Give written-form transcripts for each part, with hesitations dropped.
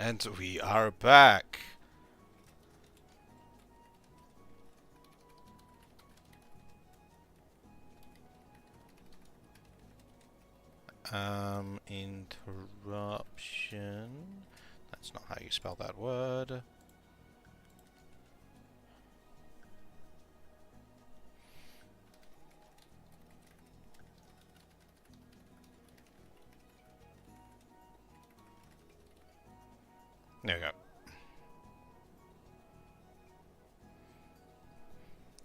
And we are back. Interruption. That's not how you spell that word. There we go.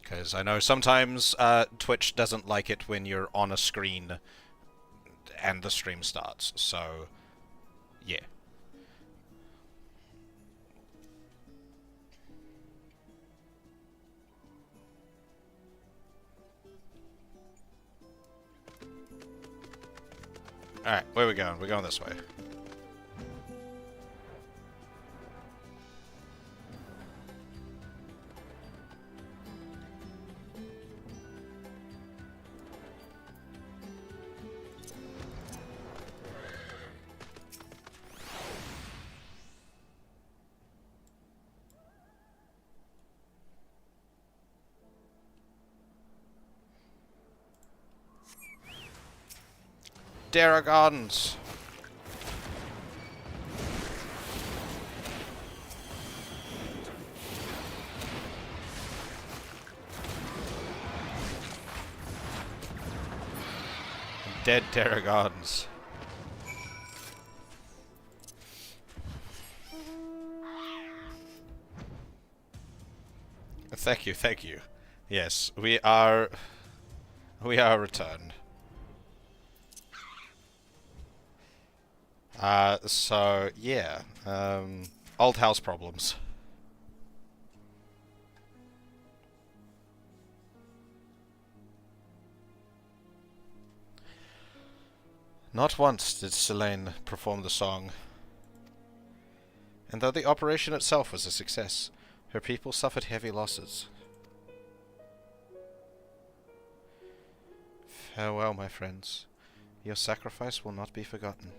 Because I know sometimes Twitch doesn't like it when you're on a screen and the stream starts, so yeah. Alright, where are we going? We're going this way. Daragons! Dead Daragons. Thank you, thank you. Yes, we are returned. So, yeah, old house problems. Not once did Selene perform the song. And though the operation itself was a success, her people suffered heavy losses. Farewell, my friends. Your sacrifice will not be forgotten.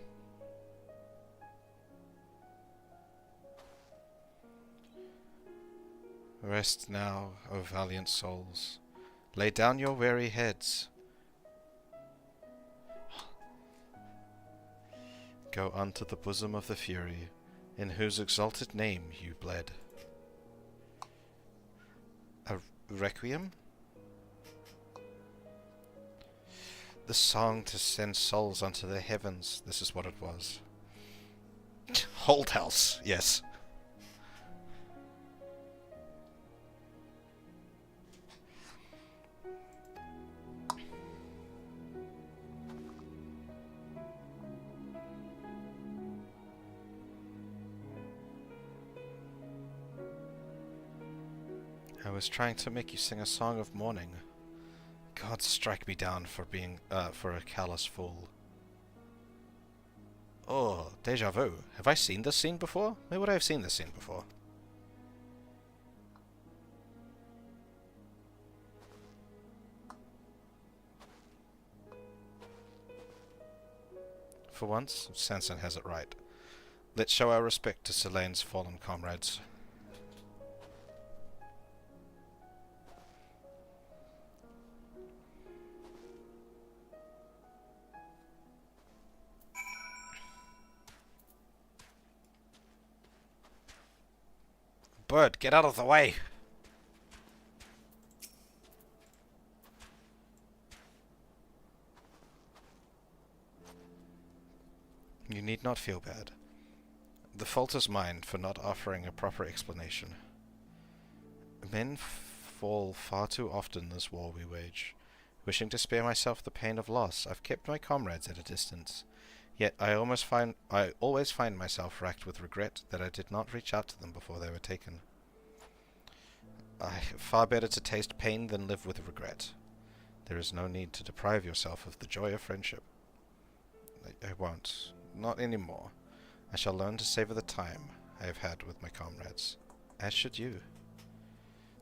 Rest now, O valiant souls. Lay down your weary heads. Go unto the bosom of the Fury, in whose exalted name you bled. A requiem? The song to send souls unto the heavens. This is what it was. Hold house, yes. I was trying to make you sing a song of mourning. God strike me down for being, for a callous fool. Oh, deja vu. Have I seen this scene before? Where would I have seen this scene before? For once, Sanson has it right. Let's show our respect to Selene's fallen comrades. Bird, get out of the way! You need not feel bad. The fault is mine for not offering a proper explanation. Men fall far too often in this war we wage. Wishing to spare myself the pain of loss, I've kept my comrades at a distance. Yet I always find myself racked with regret that I did not reach out to them before they were taken. Far better to taste pain than live with regret. There is no need to deprive yourself of the joy of friendship. I won't. Not anymore. I shall learn to savor the time I have had with my comrades. As should you.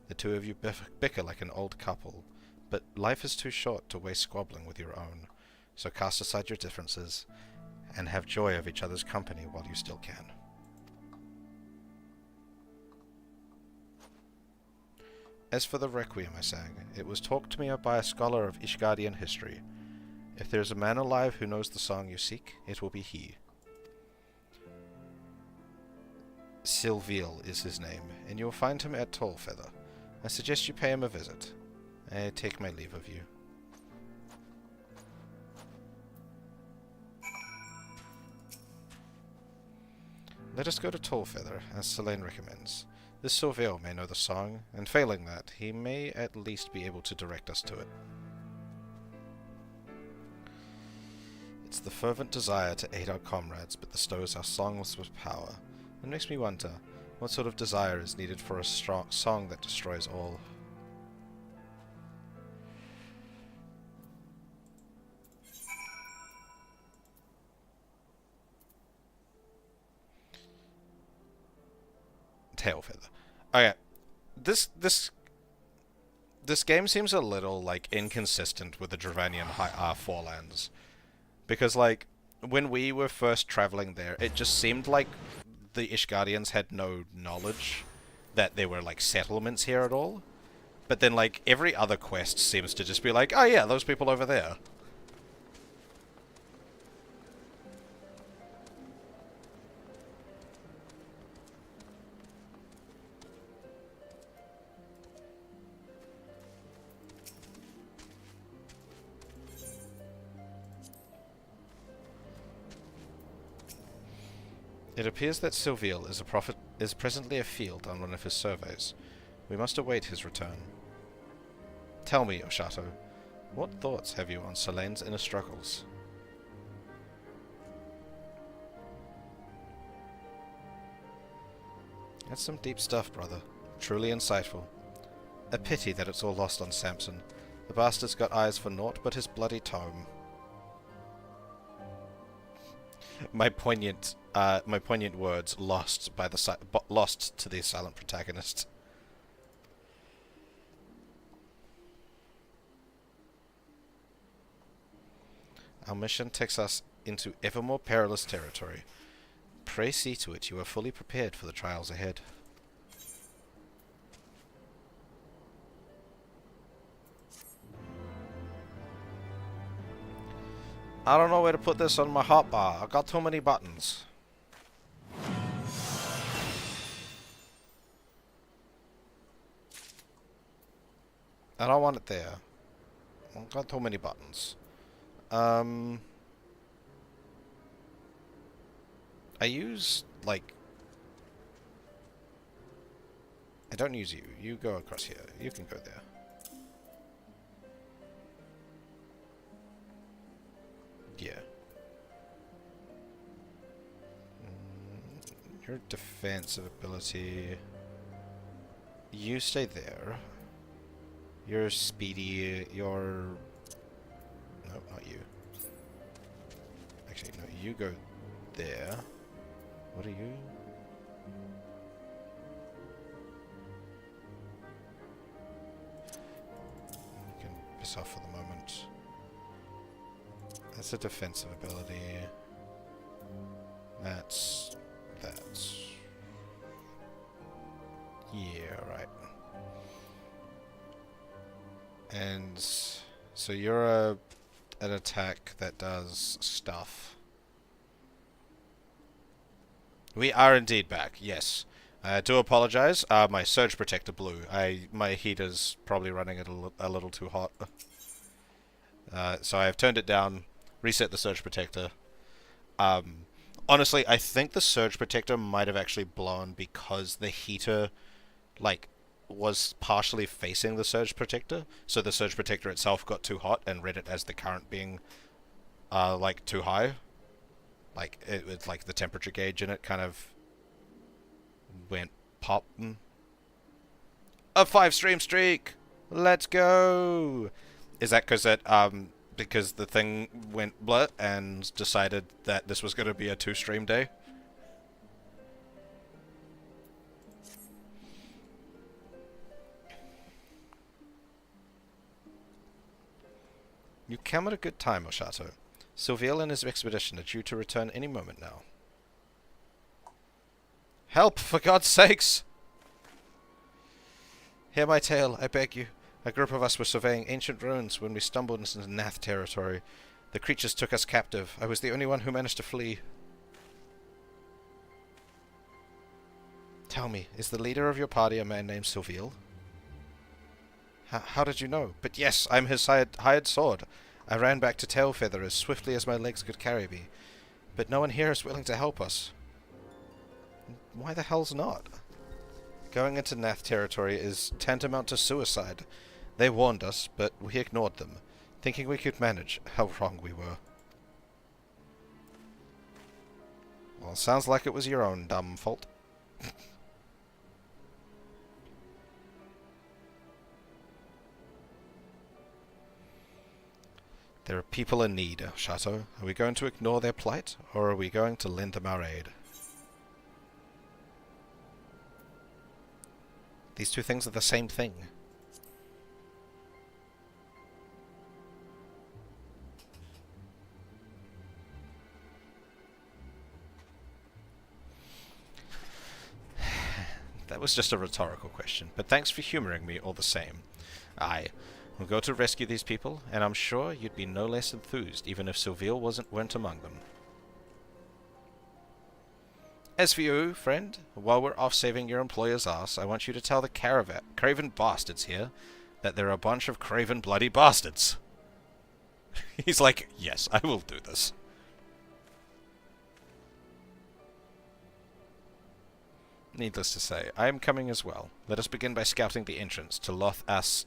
The two of you bicker like an old couple, but life is too short to waste squabbling with your own, so cast aside your differences and have joy of each other's company while you still can. As for the requiem I sang, it was taught to me by a scholar of Ishgardian history. If there is a man alive who knows the song you seek, it will be he. Silviel is his name, and you will find him at Tollfeather. I suggest you pay him a visit. I take my leave of you. Let us go to Tollfeather, as Selene recommends. This Silviel may know the song, and failing that, he may at least be able to direct us to it. It's the fervent desire to aid our comrades, but bestows our songs with power. It makes me wonder, what sort of desire is needed for a strong song that destroys all? Tailfeather. Okay, this game seems a little like inconsistent with the Dravanian Forelands, because like when we were first traveling there, it just seemed like the Ishgardians had no knowledge that there were like settlements here at all. But then like every other quest seems to just be like, oh yeah, those people over there. It appears that Silviel is presently afield on one of his surveys. We must await his return. Tell me, Oshato, what thoughts have you on Selene's inner struggles? That's some deep stuff, brother. Truly insightful. A pity that it's all lost on Samson. The bastard's got eyes for naught but his bloody tome. My poignant words lost to the silent protagonist. Our mission takes us into ever more perilous territory. Pray see to it you are fully prepared for the trials ahead. I don't know where to put this on my hotbar. I've got too many buttons. I don't want it there. I've got too many buttons. I use, like... I don't use you. You go across here. You can go there. Yeah. Your defensive ability... You stay there. You're speedy, you're... No, not you. Actually, no, you go there. What are you? You can piss off for the moment. That's a defensive ability. That's... Yeah, right. And so you're an attack that does stuff. We are indeed back, yes. I do apologize. My surge protector blew. My heater's probably running it a little too hot. So I've turned it down, reset the surge protector. Honestly, I think the surge protector might have actually blown because the heater, like, was partially facing the surge protector, so the surge protector itself got too hot and read it as the current being, like, too high. Like, it was like the temperature gauge in it kind of went pop. A 5-stream streak! Let's go! Is that because the thing went bleh and decided that this was going to be a 2-stream day? You come at a good time, Oshato. Silviel and his expedition are due to return any moment now. Help, for God's sakes! Hear my tale, I beg you. A group of us were surveying ancient ruins when we stumbled into Nath territory. The creatures took us captive. I was the only one who managed to flee. Tell me, is the leader of your party a man named Sylviel? How did you know? But yes, I'm his hired sword. I ran back to Tailfeather as swiftly as my legs could carry me. But no one here is willing to help us. Why the hell's not? Going into Nath territory is tantamount to suicide. They warned us, but we ignored them, thinking we could manage. How wrong we were. Well, sounds like it was your own dumb fault. There are people in need, Chateau. Are we going to ignore their plight, or are we going to lend them our aid? These two things are the same thing. That was just a rhetorical question, but thanks for humoring me all the same. Aye, we'll go to rescue these people, and I'm sure you'd be no less enthused even if Sylviel weren't among them. As for you, friend, while we're off saving your employer's ass, I want you to tell the craven bastards here that they're a bunch of craven bloody bastards. He's like, yes, I will do this. Needless to say, I am coming as well. Let us begin by scouting the entrance to Loth Asnath.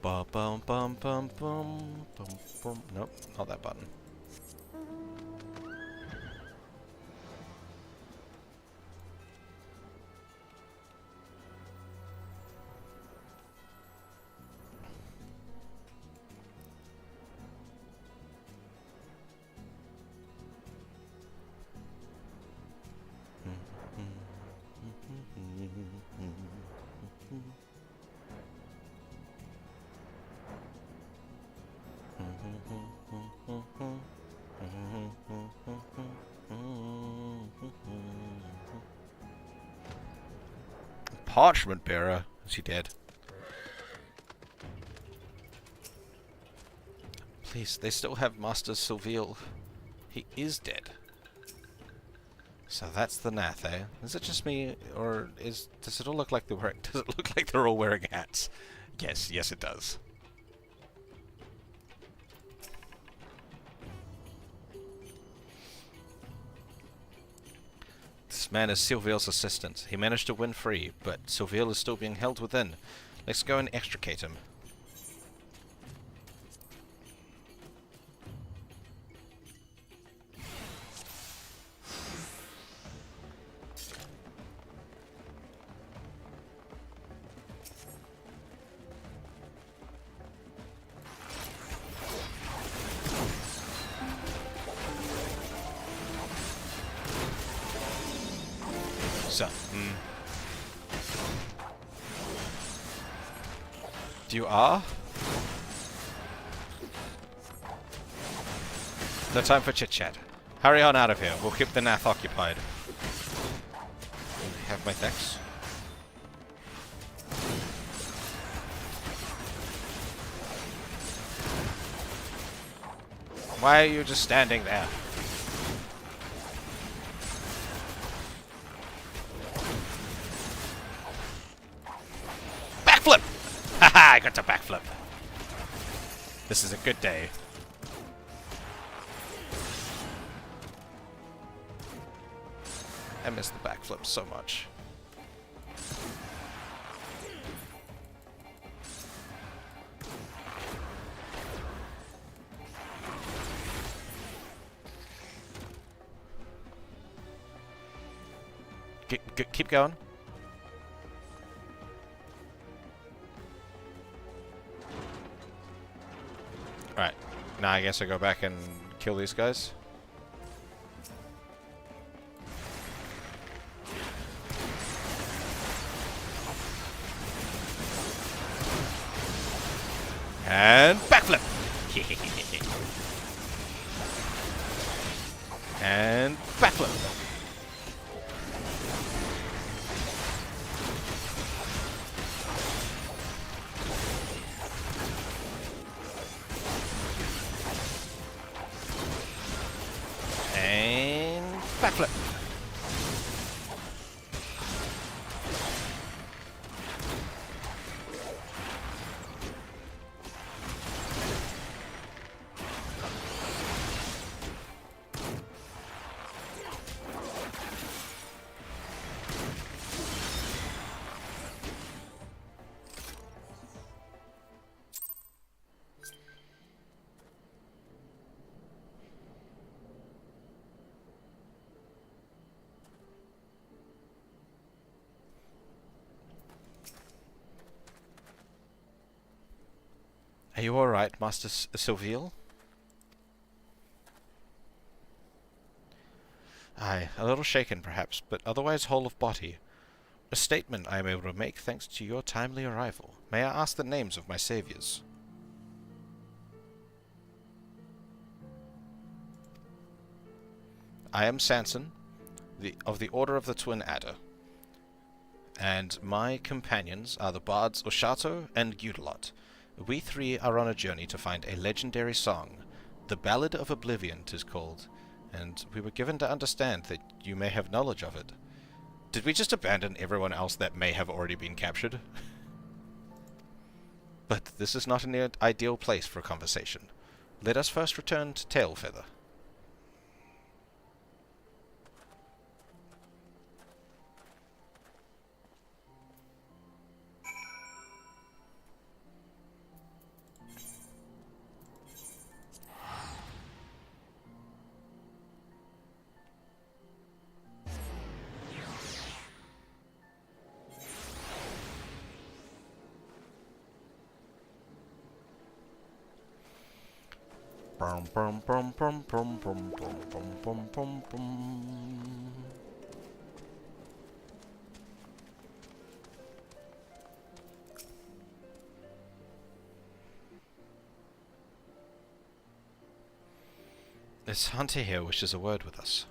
Bum bum bum bum bum bum bum. Nope, not that button. Parchment bearer? Is he dead? Please, they still have Master Sylviel. He is dead. So that's the Nath, eh? Is it just me, or does it all look like does it look like they're all wearing hats? Yes, it does. This man is Sylviel's assistant. He managed to win free, but Sylviel is still being held within. Let's go and extricate him. So, you are? No time for chit-chat. Hurry on out of here. We'll keep the Nath occupied. Have my thanks. Why are you just standing there? Backflip! Haha, I got to backflip. This is a good day. I miss the backflip so much. Keep going. Alright, now I guess I go back and kill these guys. And backflip! And backflip! And backflip! Are you alright, Master Sylviel? Aye, a little shaken perhaps, but otherwise whole of body. A statement I am able to make thanks to your timely arrival. May I ask the names of my saviors? I am Sanson, of the Order of the Twin Adder, and my companions are the bards Oshato and Gudalot. We three are on a journey to find a legendary song. The Ballad of Oblivion 'tis called, and we were given to understand that you may have knowledge of it. Did we just abandon everyone else that may have already been captured? But this is not an ideal place for a conversation. Let us first return to Tailfeather. Brum, brum, brum, brum, brum, brum, brum, brum, brum, brum, brum. This hunter here wishes a word with us.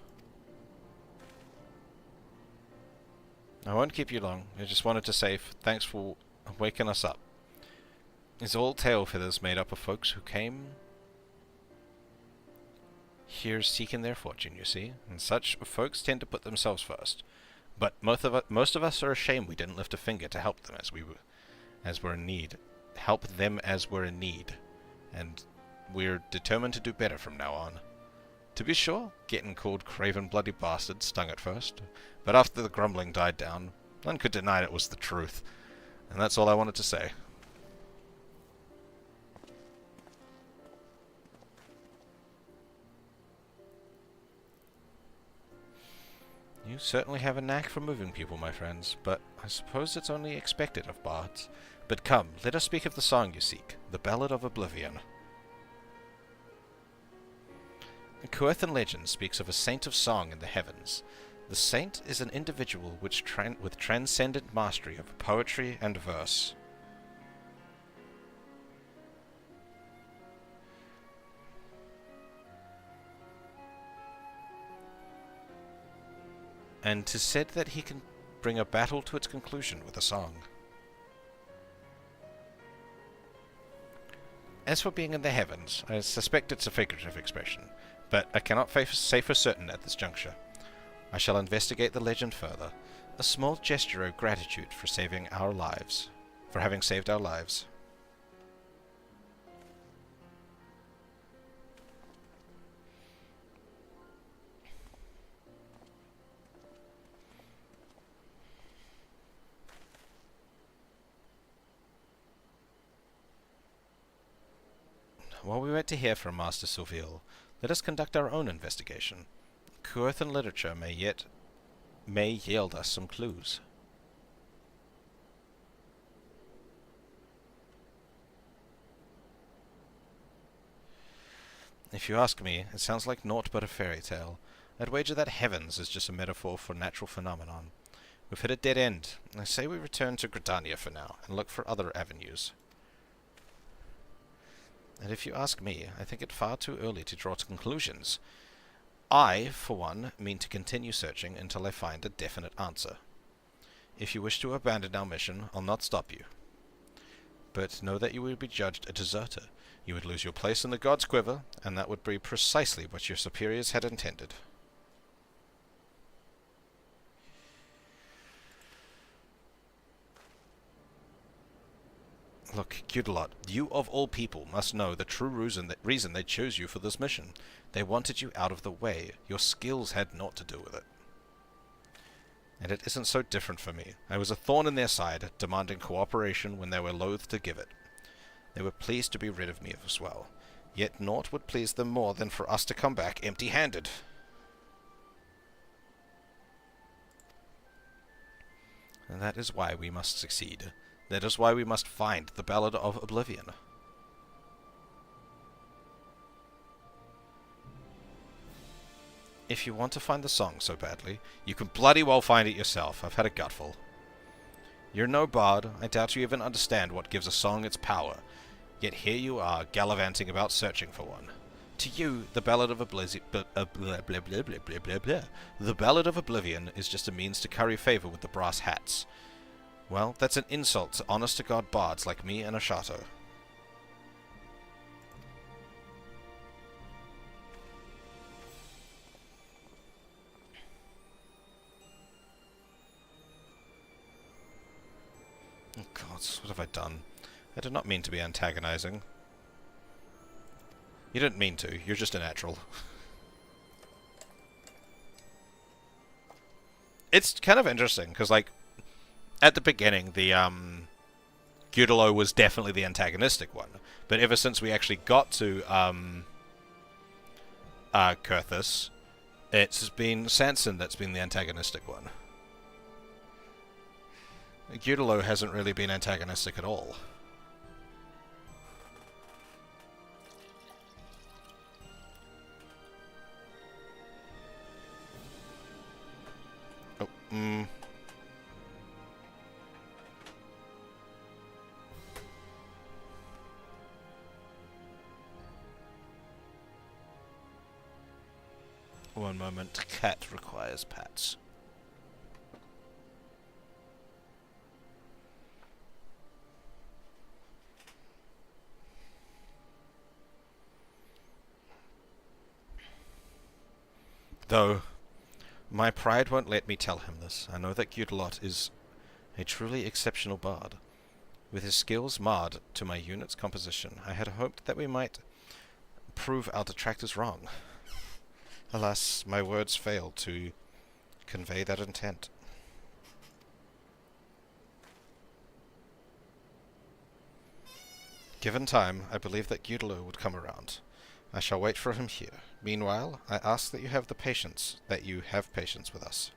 I won't keep you long. I just wanted to say thanks for waking us up. Is all Tailfeathers made up of folks who came here seeking their fortune, you see? And such folks tend to put themselves first. But most of us are ashamed we didn't lift a finger to help them as we're in need. Help them as we're in need. And we're determined to do better from now on. To be sure, getting called craven bloody bastard stung at first, but after the grumbling died down, none could deny it was the truth. And that's all I wanted to say. You certainly have a knack for moving people, my friends, but I suppose it's only expected of bards. But come, let us speak of the song you seek, the Ballad of Oblivion. Coerthan legend speaks of a saint of song in the heavens. The saint is an individual with transcendent mastery of poetry and verse. And 'tis said that he can bring a battle to its conclusion with a song. As for being in the heavens, I suspect it's a figurative expression, but I cannot say for certain at this juncture. I shall investigate the legend further. A small gesture of gratitude for saving our lives, for having saved our lives. While we wait to hear from Master Sylviel, let us conduct our own investigation. Coerthan literature may yield us some clues. If you ask me, it sounds like naught but a fairy tale. I'd wager that heavens is just a metaphor for natural phenomenon. We've hit a dead end. I say we return to Gridania for now, and look for other avenues. And if you ask me, I think it far too early to draw conclusions. I, for one, mean to continue searching until I find a definite answer. If you wish to abandon our mission, I'll not stop you. But know that you would be judged a deserter. You would lose your place in the God's Quiver, and that would be precisely what your superiors had intended. Look, Cudelot, you of all people must know the true reason they chose you for this mission. They wanted you out of the way. Your skills had naught to do with it. And it isn't so different for me. I was a thorn in their side, demanding cooperation when they were loath to give it. They were pleased to be rid of me as well. Yet naught would please them more than for us to come back empty-handed. And that is why we must succeed. That is why we must find the Ballad of Oblivion. If you want to find the song so badly, you can bloody well find it yourself. I've had a gutful. You're no bard. I doubt you even understand what gives a song its power. Yet here you are, gallivanting about searching for one. To you, the Ballad of The Ballad of Oblivion is just a means to curry favor with the brass hats. Well, that's an insult to honest-to-God bards like me and Ashato. Oh God, what have I done? I did not mean to be antagonizing. You didn't mean to, you're just a natural. It's kind of interesting, because, like, at the beginning, the, Gudalo was definitely the antagonistic one. But ever since we actually got to, Kurthus, it's been Sanson that's been the antagonistic one. Gudalo hasn't really been antagonistic at all. Oh, One moment. Cat requires pats. Though, my pride won't let me tell him this. I know that Gudalot is a truly exceptional bard. With his skills marred to my unit's composition, I had hoped that we might prove our detractors wrong. Alas, my words failed to convey that intent. Given time, I believe that Gudalo would come around. I shall wait for him here. Meanwhile, I ask that you have patience with us.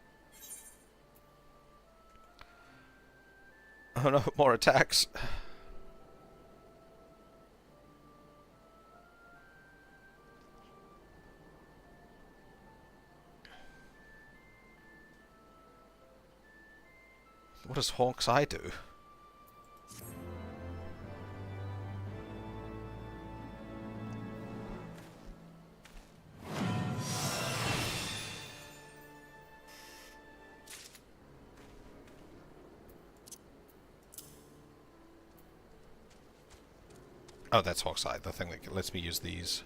Oh no, more attacks! What does Hawk's Eye do? Oh, that's Hawk's Eye, the thing that lets me use these.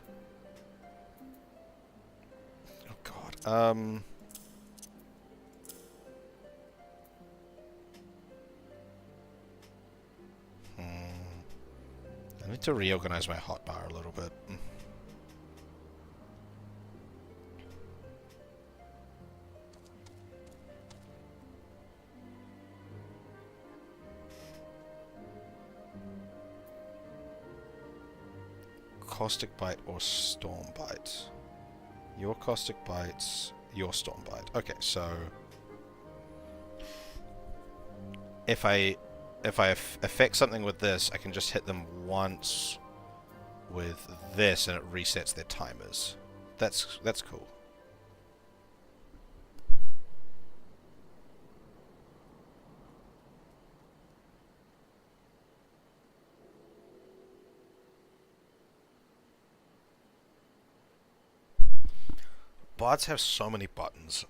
Oh god, I need to reorganize my hotbar a little bit. Caustic Bite or Storm Bite? Your Caustic Bites, your Storm Bite. Okay, so if I affect something with this, I can just hit them once with this and it resets their timers. That's cool. Bots have so many buttons.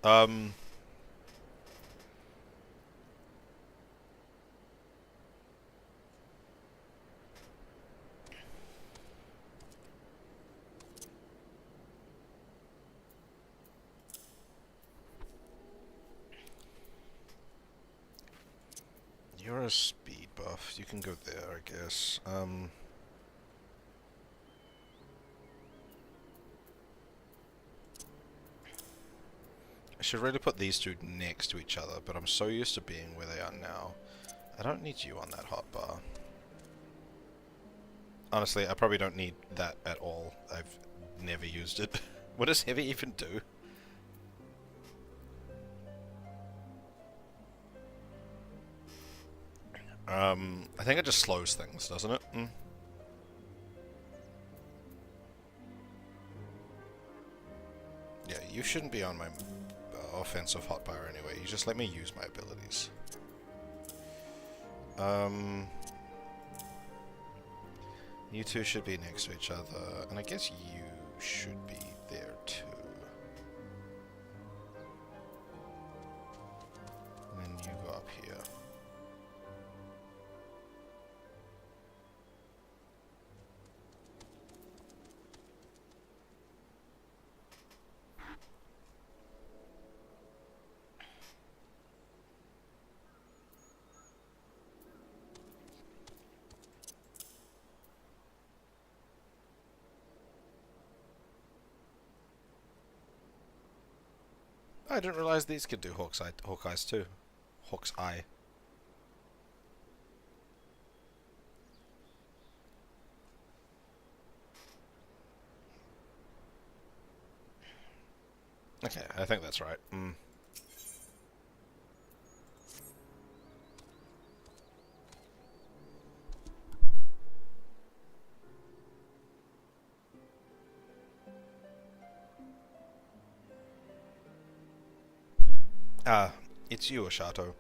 You're a speed buff. You can go there, I guess. I should really put these two next to each other, but I'm so used to being where they are now. I don't need you on that hotbar. Honestly, I probably don't need that at all. I've never used it. What does heavy even do? I think it just slows things, doesn't it? Yeah, you shouldn't be on my offensive hotbar anyway. You just let me use my abilities. You two should be next to each other, and I guess you should be there too. And then you go up here. I didn't realize these could do Hawkeye's too. Hawk's Eye. Okay, I think that's right. Ah, it's you, Ashato.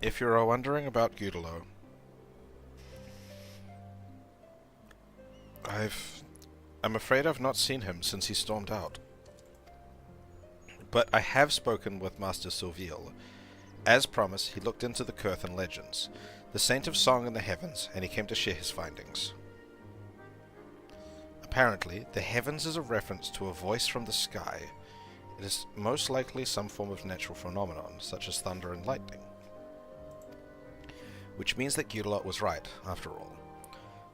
If you're wondering about Gudalo, I'm afraid I've not seen him since he stormed out. But I have spoken with Master Silviel. As promised, he looked into the Curthan legends, the saint of song in the heavens, and he came to share his findings. Apparently, the heavens is a reference to a voice from the sky. It is most likely some form of natural phenomenon, such as thunder and lightning. Which means that Gudalot was right, after all.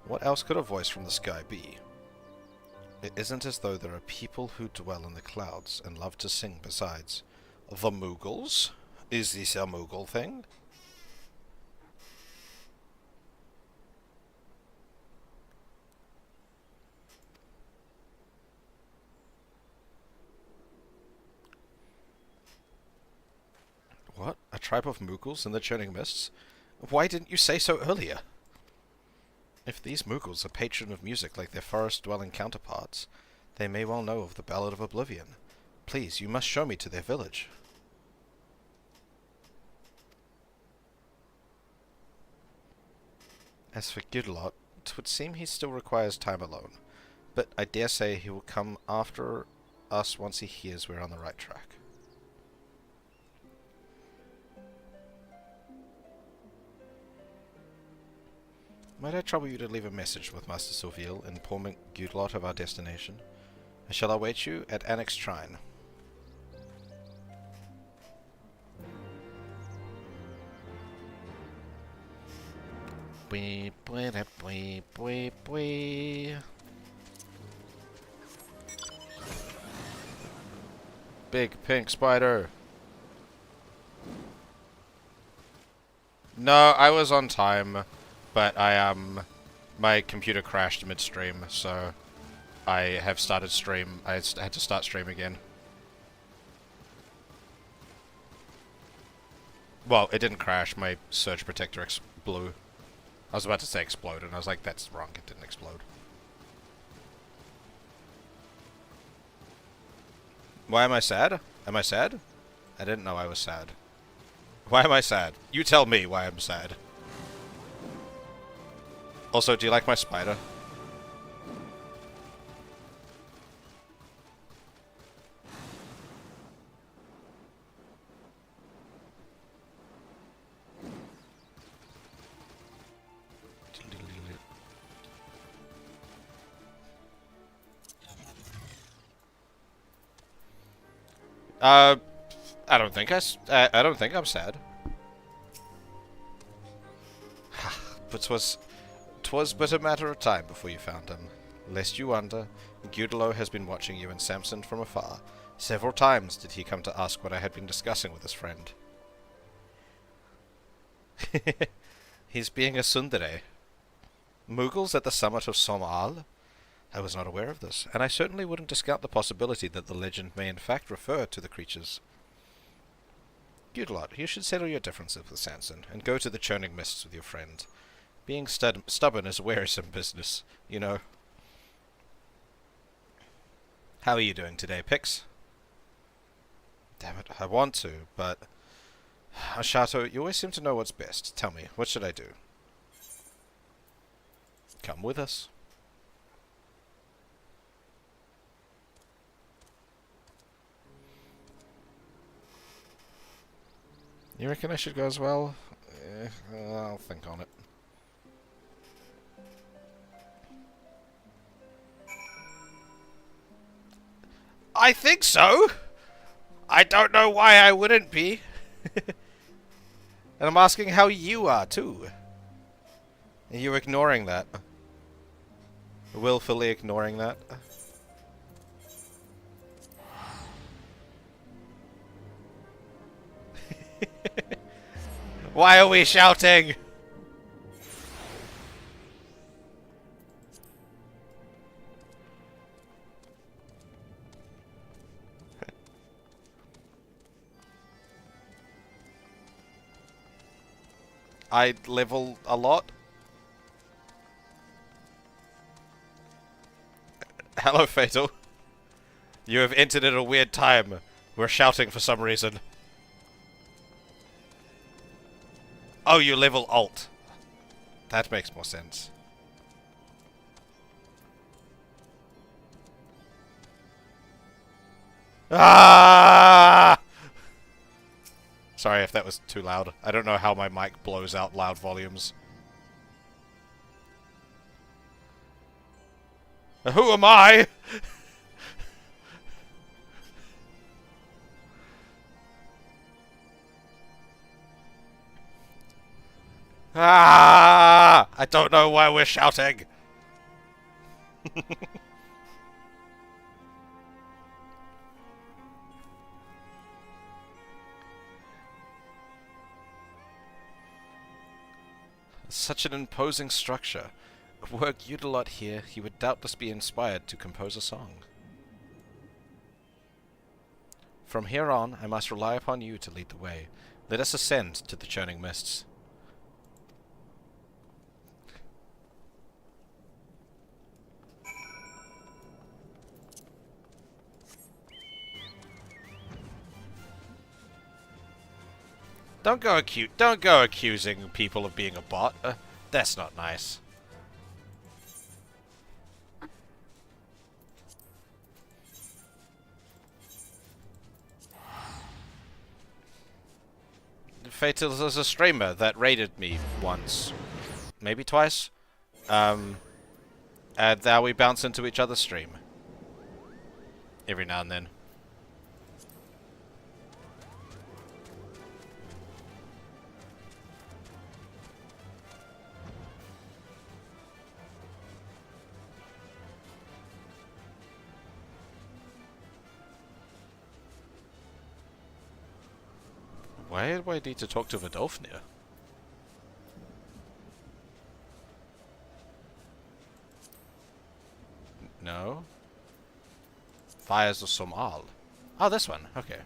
What else could a voice from the sky be? It isn't as though there are people who dwell in the clouds and love to sing besides. The Moogles? Is this a Moogle thing? What? A tribe of Moogles in the Churning Mists? Why didn't you say so earlier? If these Moogles are patron of music like their forest-dwelling counterparts, they may well know of the Ballad of Oblivion. Please, you must show me to their village. As for Gudalot, it would seem he still requires time alone, but I dare say he will come after us once he hears we're on the right track. Might I trouble you to leave a message with Master Silviel, informing Gudalot of our destination? I shall await you at Annex Shrine. Big pink spider. No, I was on time. But my computer crashed midstream, so I have started stream. I had to start stream again. Well, it didn't crash. My surge protector blew. I was about to say explode, and I was like, that's wrong, it didn't explode. Why am I sad? Am I sad? I didn't know I was sad. Why am I sad? You tell me why I'm sad. Also, do you like my spider? I don't think I don't think I'm sad. But 'twas but a matter of time before you found him. Lest you wonder, Gudelo has been watching you and Samson from afar. Several times did he come to ask what I had been discussing with his friend. He's being a tsundere. Mughals at the summit of Somal? I was not aware of this, and I certainly wouldn't discount the possibility that the legend may in fact refer to the creatures. Gudelot, you should settle your differences with Samson, and go to the churning mists with your friend. Being stubborn is wearisome business, you know. How are you doing today, Pix? Damn it, I want to, but... Ashato, you always seem to know what's best. Tell me, what should I do? Come with us. You reckon I should go as well? I'll think on it. I think so! I don't know why I wouldn't be. And I'm asking how you are, too. Are you ignoring that? Willfully ignoring that? Why are we shouting? I level a lot. Hello, Fatal. You have entered at a weird time. We're shouting for some reason. Oh, you level alt. That makes more sense. Ah! Sorry if that was too loud. I don't know how my mic blows out loud volumes. Who am I? Ah! I don't know why we're shouting. Such an imposing structure. Were Gudelot here, he would doubtless be inspired to compose a song. From here on, I must rely upon you to lead the way. Let us ascend to the churning mists. Don't go accusing people of being a bot. That's not nice. Fatal is a streamer that raided me once. Maybe twice. And now we bounce into each other's stream. Every now and then. Why do I need to talk to Vidolfnir? No. Fires of Somal. Oh, this one. Okay.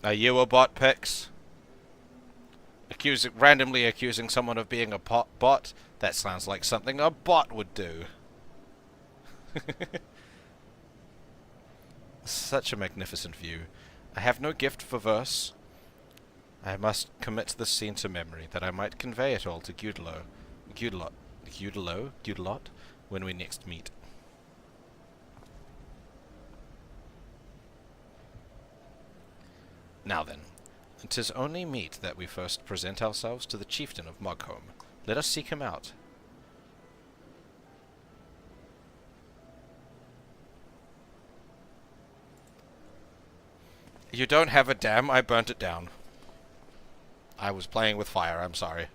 Are you a bot, Pix? Randomly accusing someone of being a bot? That sounds like something a bot would do. Such a magnificent view. I have no gift for verse. I must commit this scene to memory, that I might convey it all to Gudelot, when we next meet. Now then, 'tis only meet that we first present ourselves to the chieftain of Mogholm. Let us seek him out. You don't have a dam, I burnt it down. I was playing with fire, I'm sorry.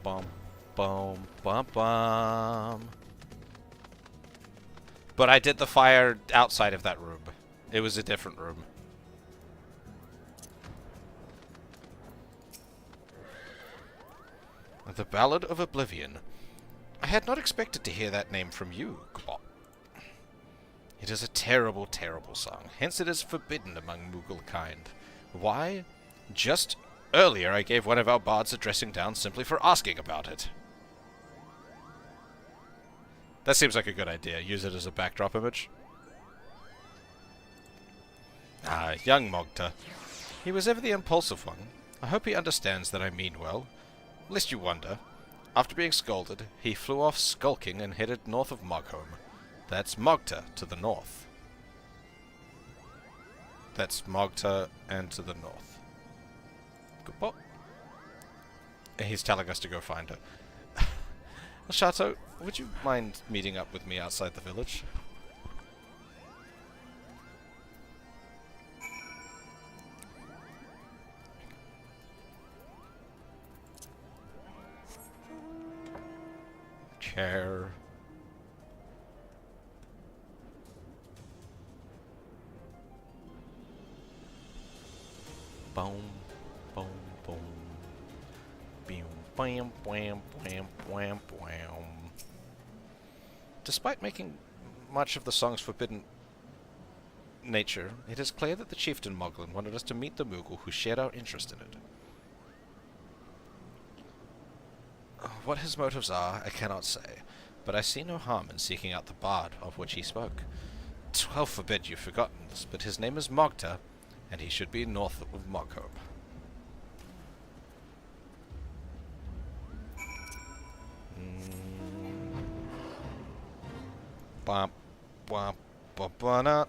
Bum, bum, bum, bum. But I did the fire outside of that room. It was a different room. The Ballad of Oblivion. I had not expected to hear that name from you, Kbot. It is a terrible, terrible song. Hence it is forbidden among Moogle kind. Why? Just earlier I gave one of our bards a dressing down simply for asking about it. That seems like a good idea. Use it as a backdrop image. Ah, young Mogta. He was ever the impulsive one. I hope he understands that I mean well. Lest you wonder, after being scolded, he flew off skulking and headed north of Mogholm. That's Mogta to the north. That's Mogta and to the north. Goodbye. He's telling us to go find her. Shato, would you mind meeting up with me outside the village? Chair. Boom, boom, boom. Boom, bam, bam, bam, bam, bam. Despite making much of the song's forbidden nature, it is clear that the chieftain Moglin wanted us to meet the Moogle who shared our interest in it. What his motives are, I cannot say, but I see no harm in seeking out the bard of which he spoke. 'Twelve forbid you've forgotten this, but his name is Mogta, and he should be north of Mogholm. Bop, bop, bop, bop.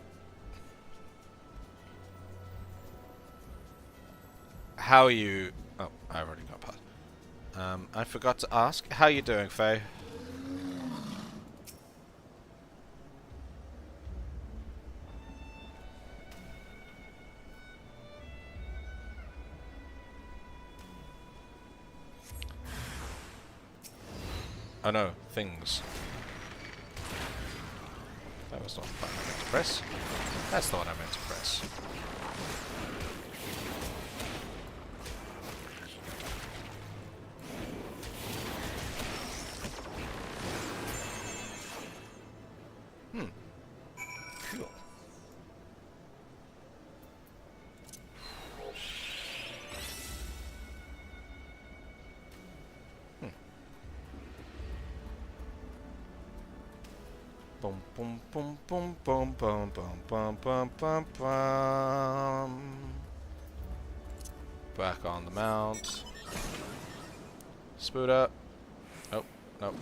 How are you? Oh, I already got past. I forgot to ask. How are you doing, Faye? Oh no, things. That was not the button I meant to press. That's the one I meant to press. Cool. Boom, boom, boom, boom, boom, boom, boom, boom, boom, boom, boom. Back on the mount. Spoot up. Oh, nope.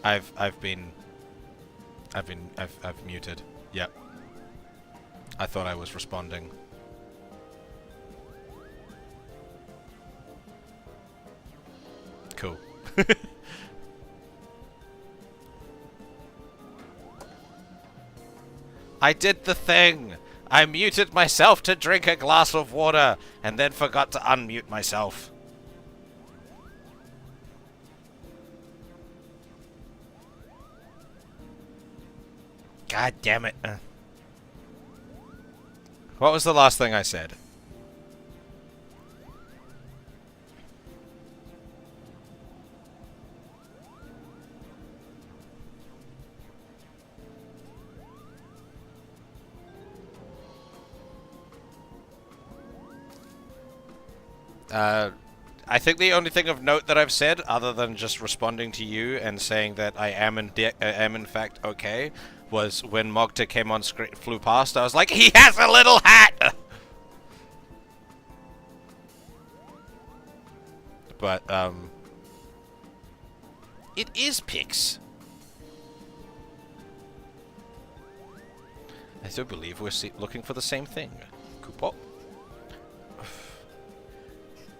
I've muted. Yep. I thought I was responding. Cool. I did the thing! I muted myself to drink a glass of water, and then forgot to unmute myself. God damn it. What was the last thing I said? I think the only thing of note that I've said, other than just responding to you and saying that I am in fact okay, was when Mogta came on screen, flew past, I was like, he has a little hat! But, it is Pix. I do believe we're looking for the same thing. Coupon.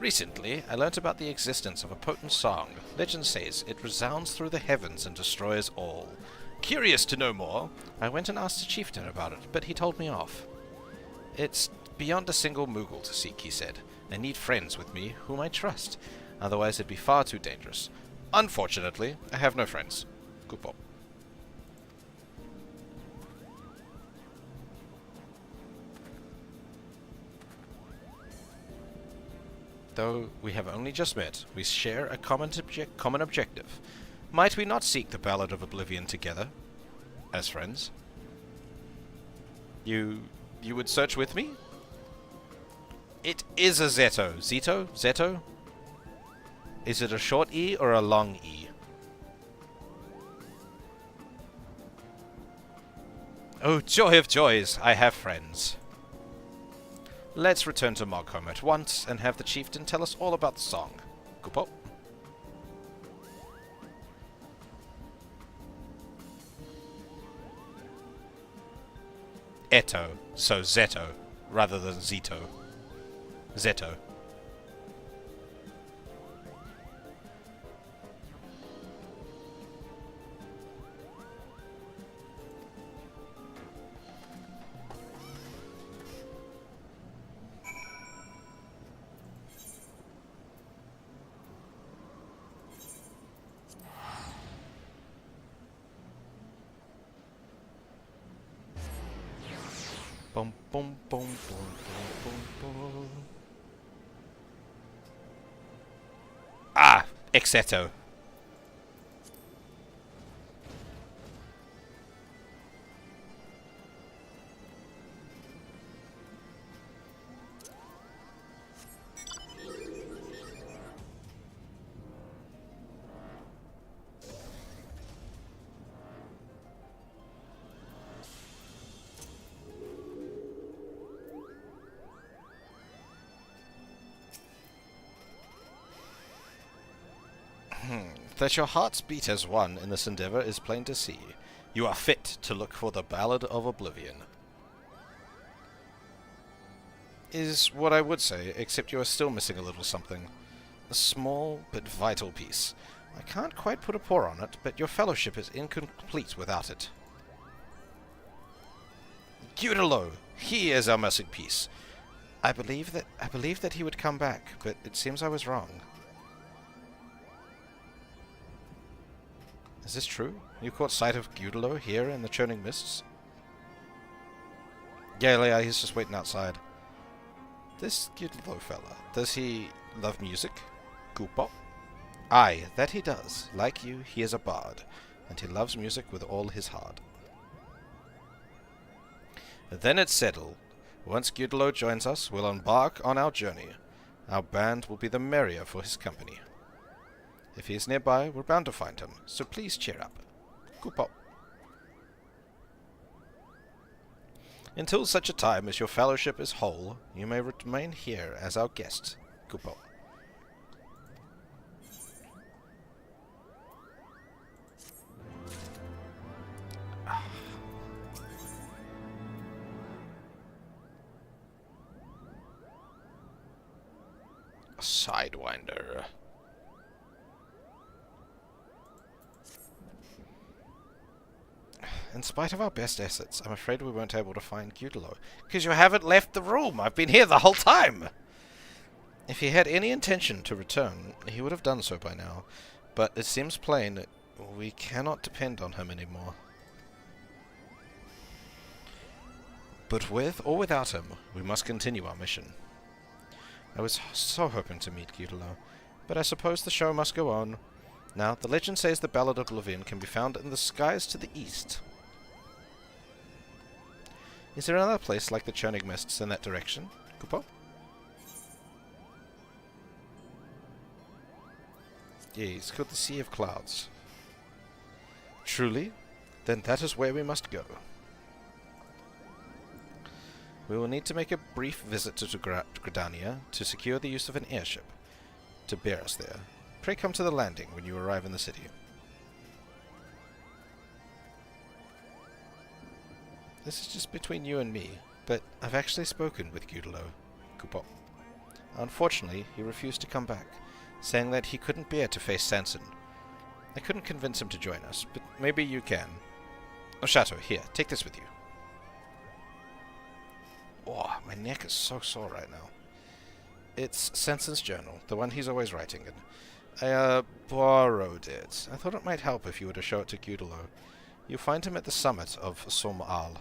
Recently, I learnt about the existence of a potent song. Legend says it resounds through the heavens and destroys all. Curious to know more, I went and asked the chieftain about it, but he told me off. It's beyond a single Moogle to seek, he said. I need friends with me whom I trust. Otherwise it'd be far too dangerous. Unfortunately, I have no friends. Coupon. Though we have only just met, we share a common objective. Might we not seek the Ballad of Oblivion together? As friends? You would search with me? It is a Zeto. Zeto? Zeto? Is it a short E or a long E? Oh, joy of joys, I have friends. Let's return to Mogholm at once and have the chieftain tell us all about the song. Kupo. Eto, so Zeto, rather than Zito. Zeto. Boom, boom, boom, boom, boom, boom, boom. Ah! Exeto. That your hearts beat as one in this endeavor is plain to see. You are fit to look for the Ballad of Oblivion. Is what I would say, except you are still missing a little something. A small but vital piece. I can't quite put a paw on it, but your fellowship is incomplete without it. Gyudalo! He is our missing piece. I believe that he would come back, but it seems I was wrong. Is this true? You caught sight of Gyudalo here in the churning mists? Yeah, he's just waiting outside. This Gyudalo fella, does he love music? Goopo? Aye, that he does. Like you, he is a bard, and he loves music with all his heart. Then it's settled. Once Gyudalo joins us, we'll embark on our journey. Our band will be the merrier for his company. If he is nearby, we're bound to find him, so please cheer up. Goopo. Until such a time as your fellowship is whole, you may remain here as our guest. Goopo. Sidewinder. In spite of our best efforts, I'm afraid we weren't able to find Gudalo. Because you haven't left the room! I've been here the whole time! If he had any intention to return, he would have done so by now. But it seems plain we cannot depend on him anymore. But with or without him, we must continue our mission. I was so hoping to meet Gudalo, but I suppose the show must go on. Now, the legend says the Ballad of Levin can be found in the skies to the east. Is there another place like the churning mists in that direction, Kupo? Yes, called the Sea of Clouds. Truly? Then that is where we must go. We will need to make a brief visit to Gridania to secure the use of an airship to bear us there. Pray come to the landing when you arrive in the city. This is just between you and me, but I've actually spoken with Gudalo, Kupo. Unfortunately, he refused to come back, saying that he couldn't bear to face Sanson. I couldn't convince him to join us, but maybe you can. Oh, Shato, here, take this with you. Oh, my neck is so sore right now. It's Sanson's journal, the one he's always writing in. I, borrowed it. I thought it might help if you were to show it to Gudalo. You'll find him at the summit of Som-Al.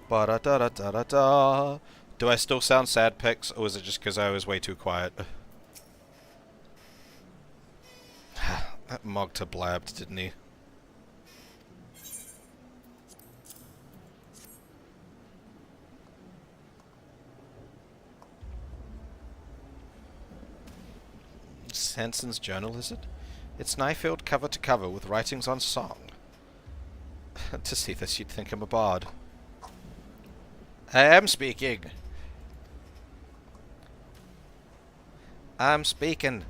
Ba-da-da-da-da-da. Do I still sound sad, Pix, or is it just because I was way too quiet? That Mogta blabbed, didn't he? Sanson's journal, is it? It's nigh-filled cover to cover with writings on song. To see this, you'd think I'm a bard. I am speaking. I'm speaking.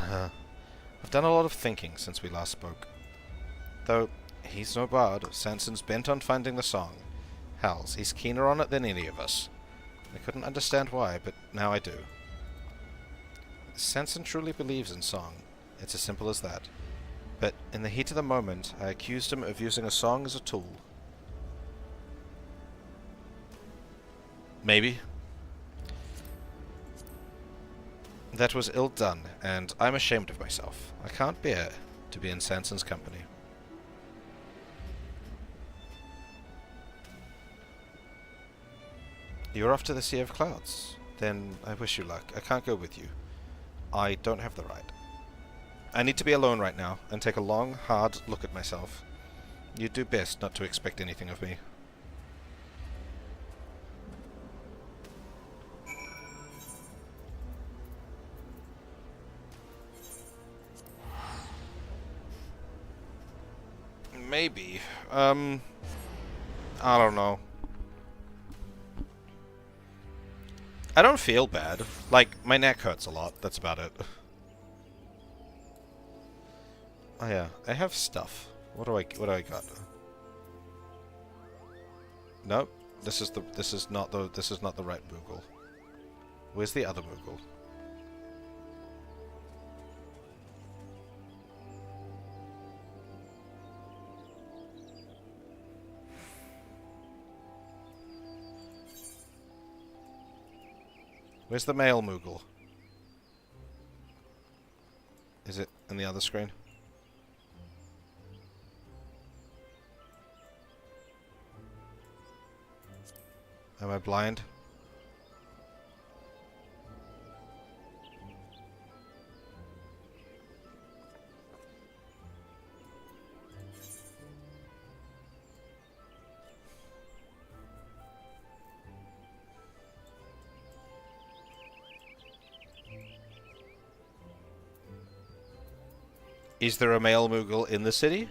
I've done a lot of thinking since we last spoke. Though he's no bard, Sanson's bent on finding the song. Hells, he's keener on it than any of us. I couldn't understand why, but now I do. Sanson truly believes in song. It's as simple as that. But in the heat of the moment, I accused him of using a song as a tool. Maybe. That was ill done, and I'm ashamed of myself. I can't bear to be in Sanson's company. You're off to the Sea of Clouds. Then I wish you luck. I can't go with you. I don't have the right. I need to be alone right now, and take a long, hard look at myself. You'd do best not to expect anything of me. Maybe. I don't know. I don't feel bad. Like, my neck hurts a lot. That's about it. Oh yeah, I have stuff. What do I got? Nope. This is not the right Moogle. Where's the other Moogle? Where's the male Moogle? Is it in the other screen? Am I blind? Is there a male Moogle in the city?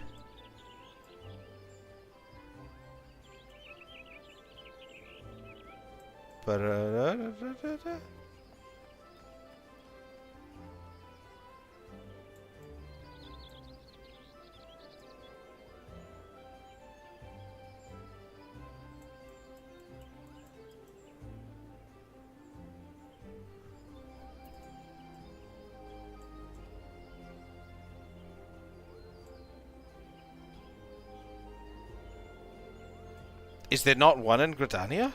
Is there not one in Gridania?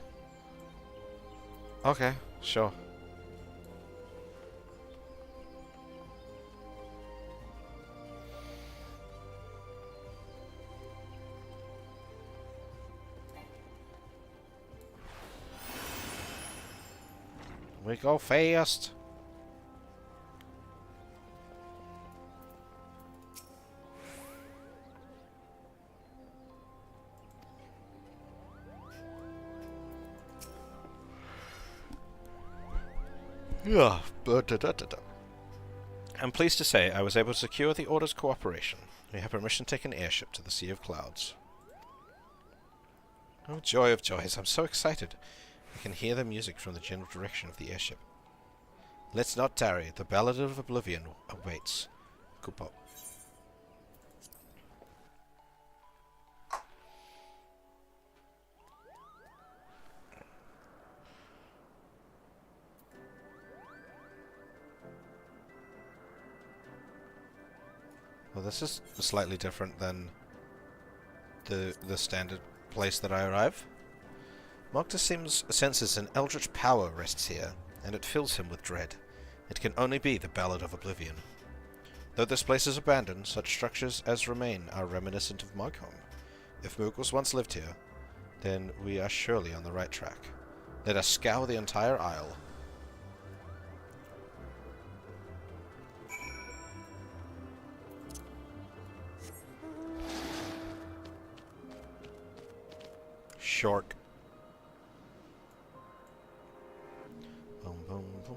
Okay, sure. We go fast. Yeah. I'm pleased to say I was able to secure the Order's cooperation. We have permission to take an airship to the Sea of Clouds. Oh, joy of joys, I'm so excited. I can hear the music from the general direction of the airship. Let's not tarry, the Ballad of Oblivion awaits. Kupo. Well, this is slightly different than the standard place that I arrive. Moctus senses an eldritch power rests here, and it fills him with dread. It can only be the Ballad of Oblivion. Though this place is abandoned, such structures as remain are reminiscent of Mogholm. If Moogles once lived here, then we are surely on the right track. Let us scour the entire isle. Shark. Boom, boom, boom.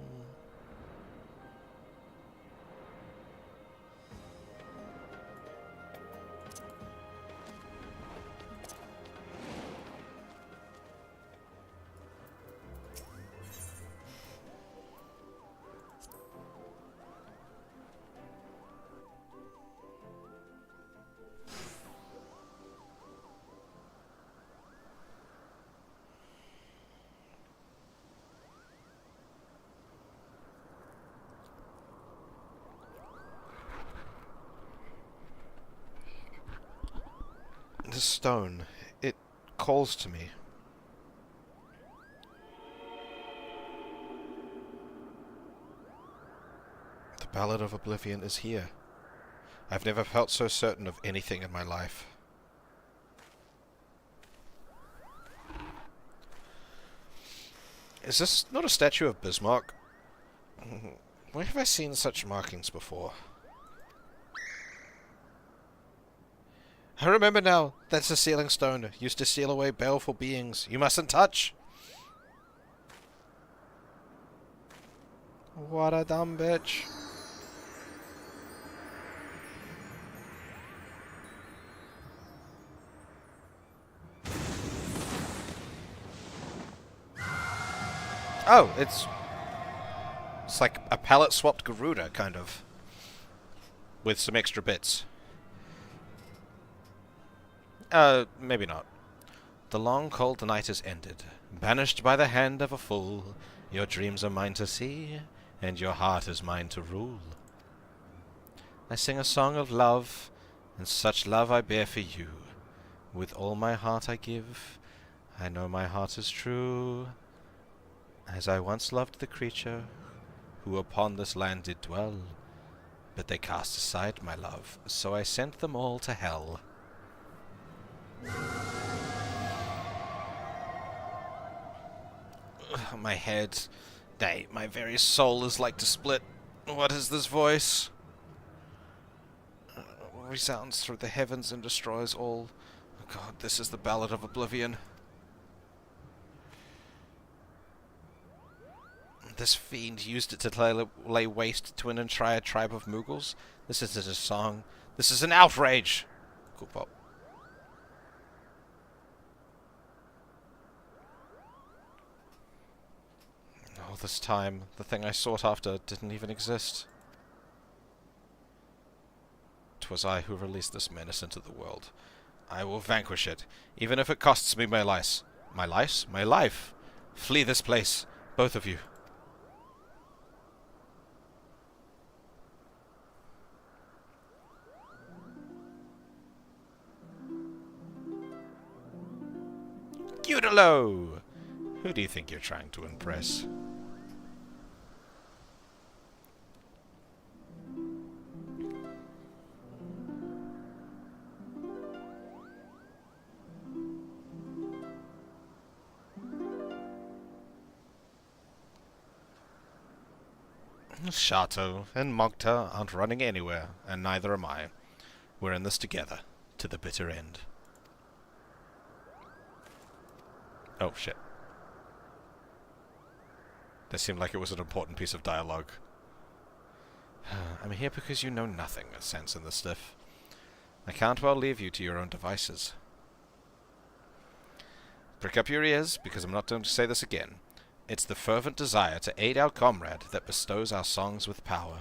This stone, it calls to me. The Ballad of Oblivion is here. I've never felt so certain of anything in my life. Is this not a statue of Bismarck? Where have I seen such markings before? I remember now. That's a sealing stone. Used to seal away baleful beings. You mustn't touch. What a dumb bitch. Oh, it's like a palette swapped Garuda, kind of. With some extra bits. Maybe not. The long cold night is ended. Banished by the hand of a fool, your dreams are mine to see, and your heart is mine to rule. I sing a song of love, and such love I bear for you. With all my heart I give, I know my heart is true. As I once loved the creature, who upon this land did dwell, but they cast aside my love, so I sent them all to hell. My head, nay, my very soul is like to split. What is this voice? Resounds through the heavens and destroys all. Oh God, this is the Ballad of Oblivion. This fiend used it to lay waste to an entire tribe of Moogles. This isn't a song. This is an outrage! Cool pop. All this time, the thing I sought after didn't even exist. 'Twas I who released this menace into the world. I will vanquish it, even if it costs me my life. My life? My life! Flee this place, both of you. Udalo! Who do you think you're trying to impress? Shato and Mogta aren't running anywhere, and neither am I. We're in this together, to the bitter end. Oh, shit. That seemed like it was an important piece of dialogue. I'm here because you know nothing, sense in the stiff. I can't well leave you to your own devices. Prick up your ears, because I'm not going to say this again. It's the fervent desire to aid our comrade that bestows our songs with power.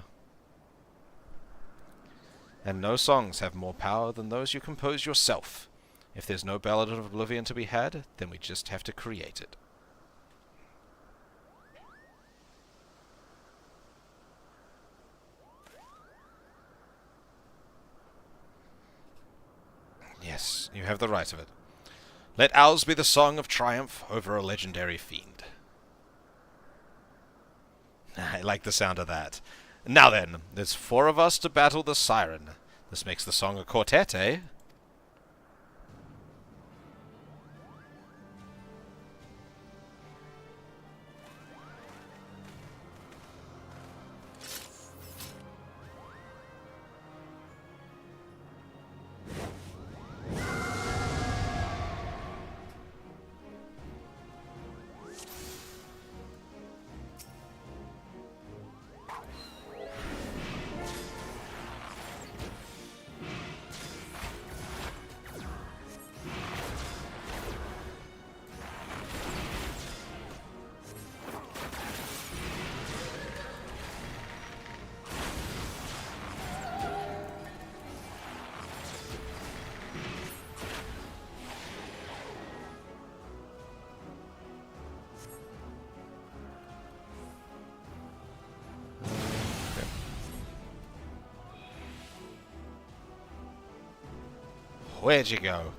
And no songs have more power than those you compose yourself. If there's no Ballad of Oblivion to be had, then we just have to create it. Yes, you have the right of it. Let ours be the song of triumph over a legendary fiend. I like the sound of that. Now then, there's 4 of us to battle the siren. This makes the song a quartet, eh? Where'd you go?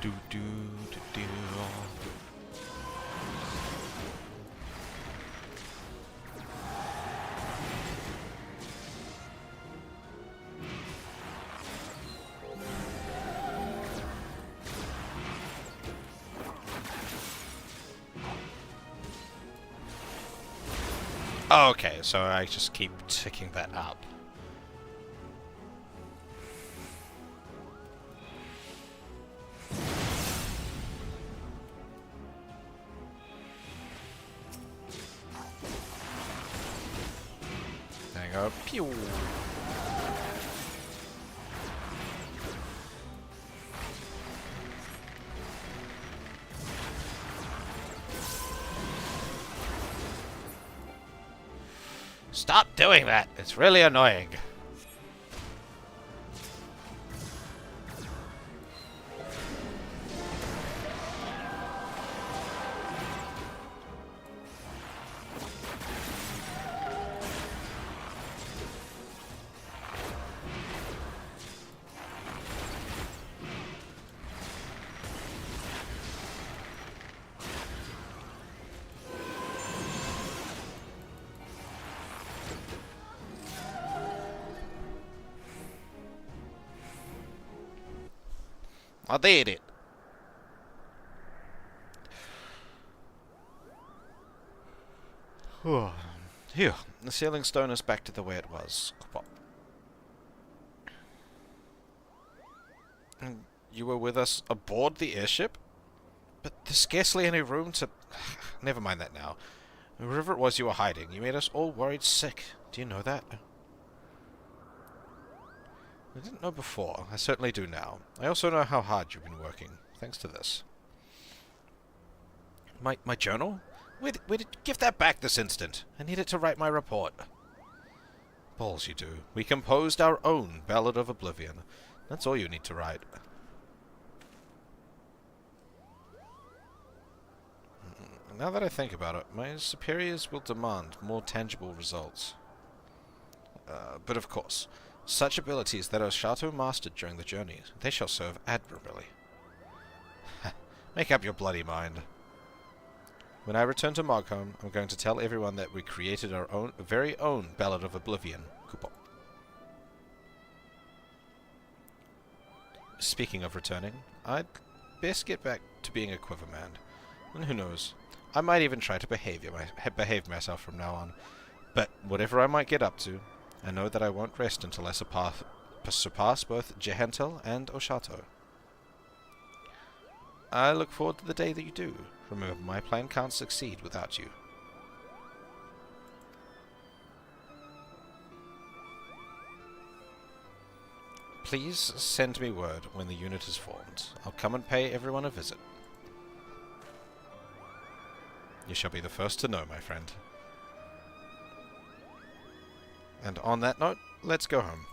Do do do do. Okay, so I just keep ticking that up. There you go. Pew! Stop doing that! It's really annoying. I did it. Here, the sealing stone is back to the way it was. And you were with us aboard the airship? But there's scarcely any room to... Never mind that now. Wherever it was you were hiding, you made us all worried sick. Do you know that? I didn't know before. I certainly do now. I also know how hard you've been working, thanks to this. My journal? Where did you give that back this instant? I need it to write my report. Balls you do. We composed our own Ballad of Oblivion. That's all you need to write. Now that I think about it, my superiors will demand more tangible results. But of course, such abilities that Oshato mastered during the journey, they shall serve admirably. Make up your bloody mind. When I return to Mogholm, I'm going to tell everyone that we created our very own Ballad of Oblivion. Kupo. Speaking of returning, I'd best get back to being a Quiverman. And who knows, I might even try to behave myself from now on. But whatever I might get up to, I know that I won't rest until I surpass both Jehentel and Oshato. I look forward to the day that you do. Remember, my plan can't succeed without you. Please send me word when the unit is formed. I'll come and pay everyone a visit. You shall be the first to know, my friend. And on that note, let's go home.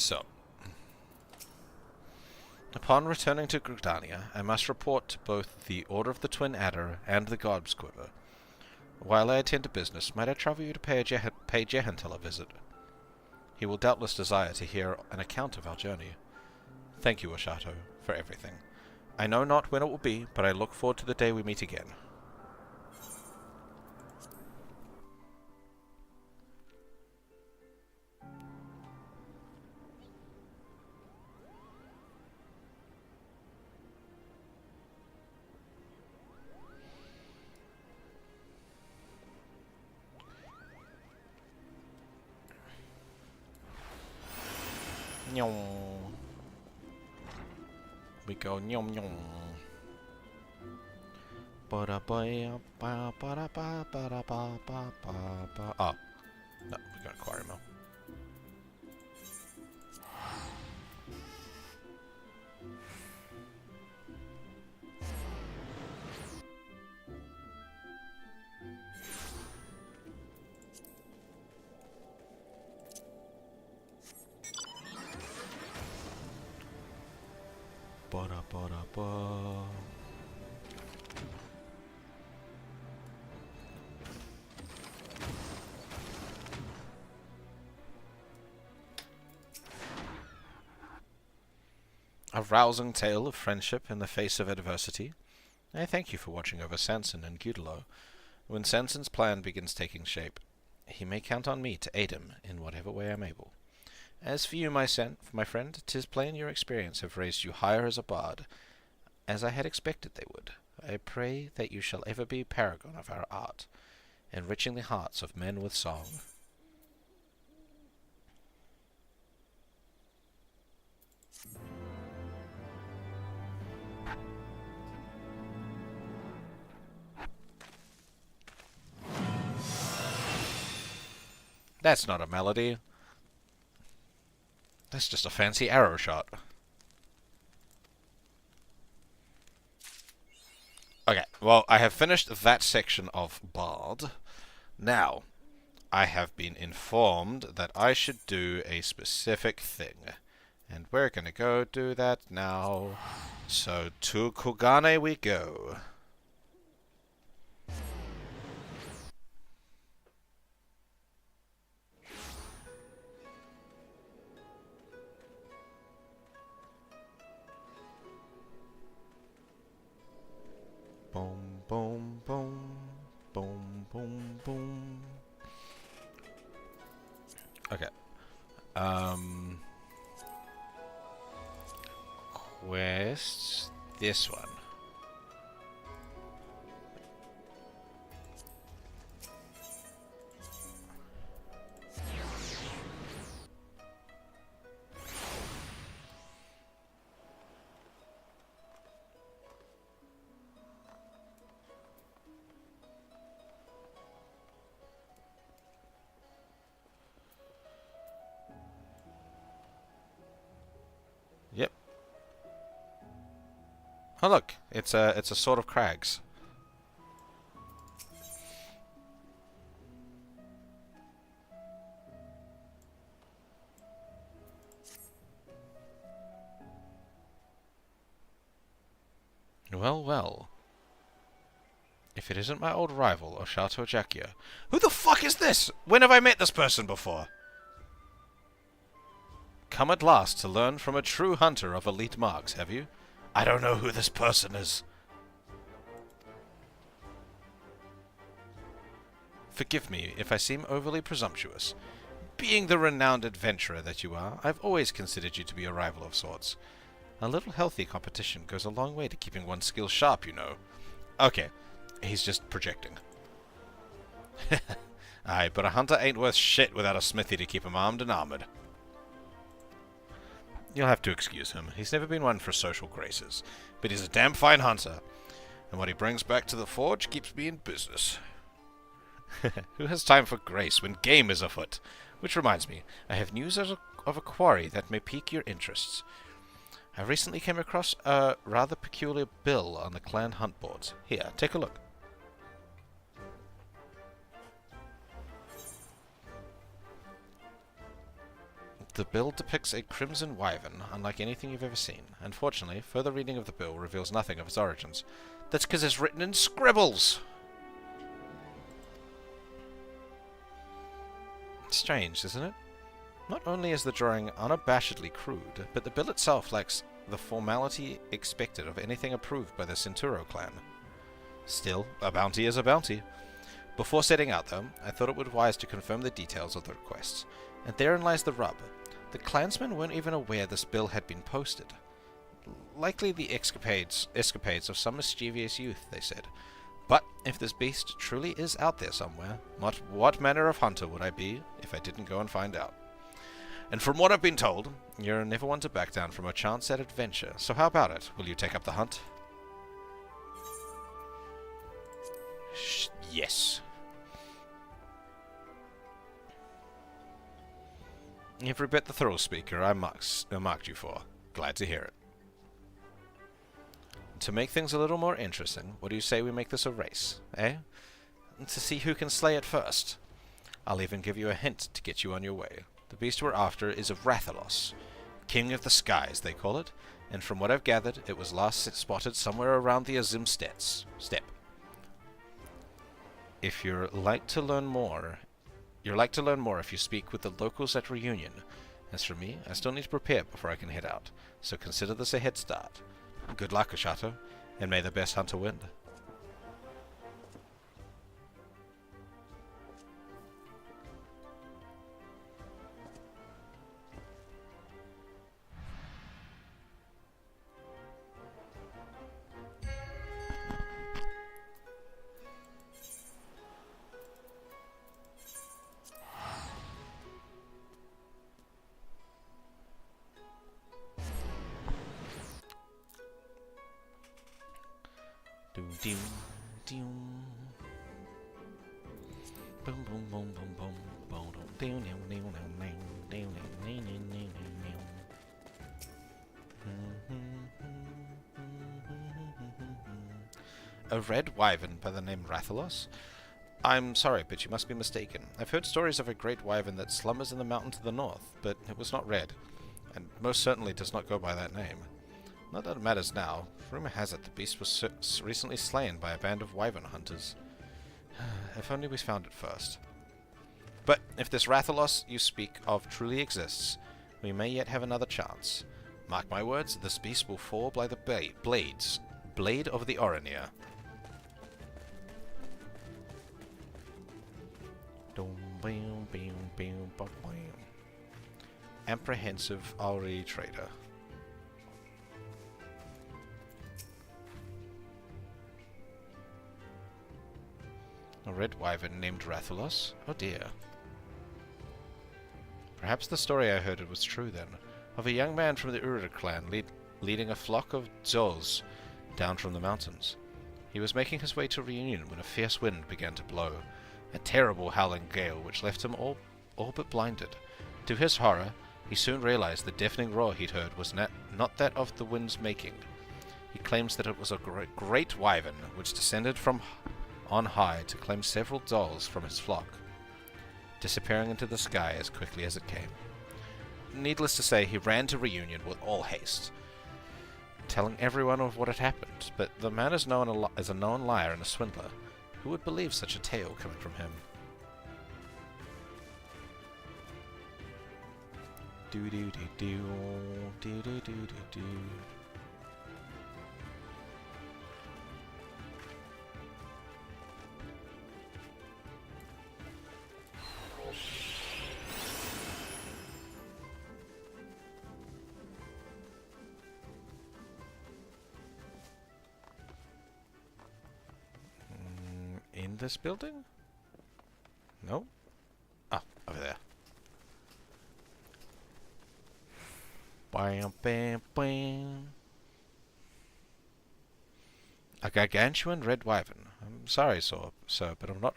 So, upon returning to Gridania, I must report to both the Order of the Twin Adder and the God's Quiver. While I attend to business, might I trouble you to pay Jehentel a visit? He will doubtless desire to hear an account of our journey. Thank you, Oshato, for everything. I know not when it will be, but I look forward to the day we meet again. We go nyom nyom. Oh, no, we got Quarry Mill. A rousing tale of friendship in the face of adversity. I thank you for watching over Sanson and Gudelo. When Sanson's plan begins taking shape, he may count on me to aid him in whatever way I'm able. As for you, my friend, 'tis plain your experience have raised you higher as a bard, as I had expected they would. I pray that you shall ever be paragon of our art, enriching the hearts of men with song. That's not a melody. That's just a fancy arrow shot. Okay, well, I have finished that section of Bard. Now, I have been informed that I should do a specific thing. And we're gonna go do that now. So to Kugane we go. Boom, boom, boom. Boom, boom, boom. Okay. Quest. This one. Yep. Oh look, it's a sort of crags. Well, well. If it isn't my old rival, Oshato Jakia. Who the fuck is this? When have I met this person before? Come at last to learn from a true hunter of elite marks, have you? I don't know who this person is. Forgive me if I seem overly presumptuous. Being the renowned adventurer that you are, I've always considered you to be a rival of sorts. A little healthy competition goes a long way to keeping one's skills sharp, you know. Okay, he's just projecting. Aye, but a hunter ain't worth shit without a smithy to keep him armed and armored. You'll have to excuse him. He's never been one for social graces, but he's a damn fine hunter, and what he brings back to the forge keeps me in business. Who has time for grace when game is afoot? Which reminds me, I have news of a quarry that may pique your interests. I recently came across a rather peculiar bill on the clan hunt boards. Here, take a look. The bill depicts a crimson wyvern, unlike anything you've ever seen. Unfortunately, further reading of the bill reveals nothing of its origins. That's because it's written in scribbles! Strange, isn't it? Not only is the drawing unabashedly crude, but the bill itself lacks the formality expected of anything approved by the Centauro clan. Still, a bounty is a bounty. Before setting out, though, I thought it would be wise to confirm the details of the requests. And therein lies the rub. The clansmen weren't even aware this bill had been posted. Likely the escapades of some mischievous youth, they said. But if this beast truly is out there somewhere, what manner of hunter would I be if I didn't go and find out? And from what I've been told, you're never one to back down from a chance at adventure, so how about it? Will you take up the hunt? Yes. Every bit the thrill speaker I marked you for. Glad to hear it. To make things a little more interesting, what do you say we make this a race, eh? To see who can slay it first. I'll even give you a hint to get you on your way. The beast we're after is of Rathalos, King of the Skies, they call it, and from what I've gathered, it was last spotted somewhere around the Azim steppe. If you're like to learn more if you speak with the locals at Reunion. As for me, I still need to prepare before I can head out, so consider this a head start. Good luck, Oshato, and may the best hunter win. A red wyvern by the name Rathalos? I'm sorry, but you must be mistaken. I've heard stories of a great wyvern that slumbers in the mountain to the north, but it was not red. and most certainly does not go by that name. Not that it matters now. Rumor has it the beast was recently slain by a band of wyvern hunters. If only we found it first. But if this Rathalos you speak of truly exists, we may yet have another chance. Mark my words, this beast will fall by the blade of the Eorzea. Apprehensive Auri trader. A red wyvern named Rathalos? Oh dear. Perhaps the story I heard was true then, of a young man from the Urda clan leading a flock of Zols down from the mountains. He was making his way to Reunion when a fierce wind began to blow, a terrible howling gale which left him all but blinded. To his horror, he soon realized the deafening roar he'd heard was not that of the wind's making. He claims that it was a great wyvern which descended from on high to claim several dolls from his flock, disappearing into the sky as quickly as it came. Needless to say, he ran to Reunion with all haste, telling everyone of what had happened, but the man is known as a known liar and a swindler. Who would believe such a tale coming from him? Do-do-do-do, do-do-do-do-do. In this building? No? Ah, over there. Bam, bam, bam. A gargantuan red wyvern. I'm sorry, sir, but I'm not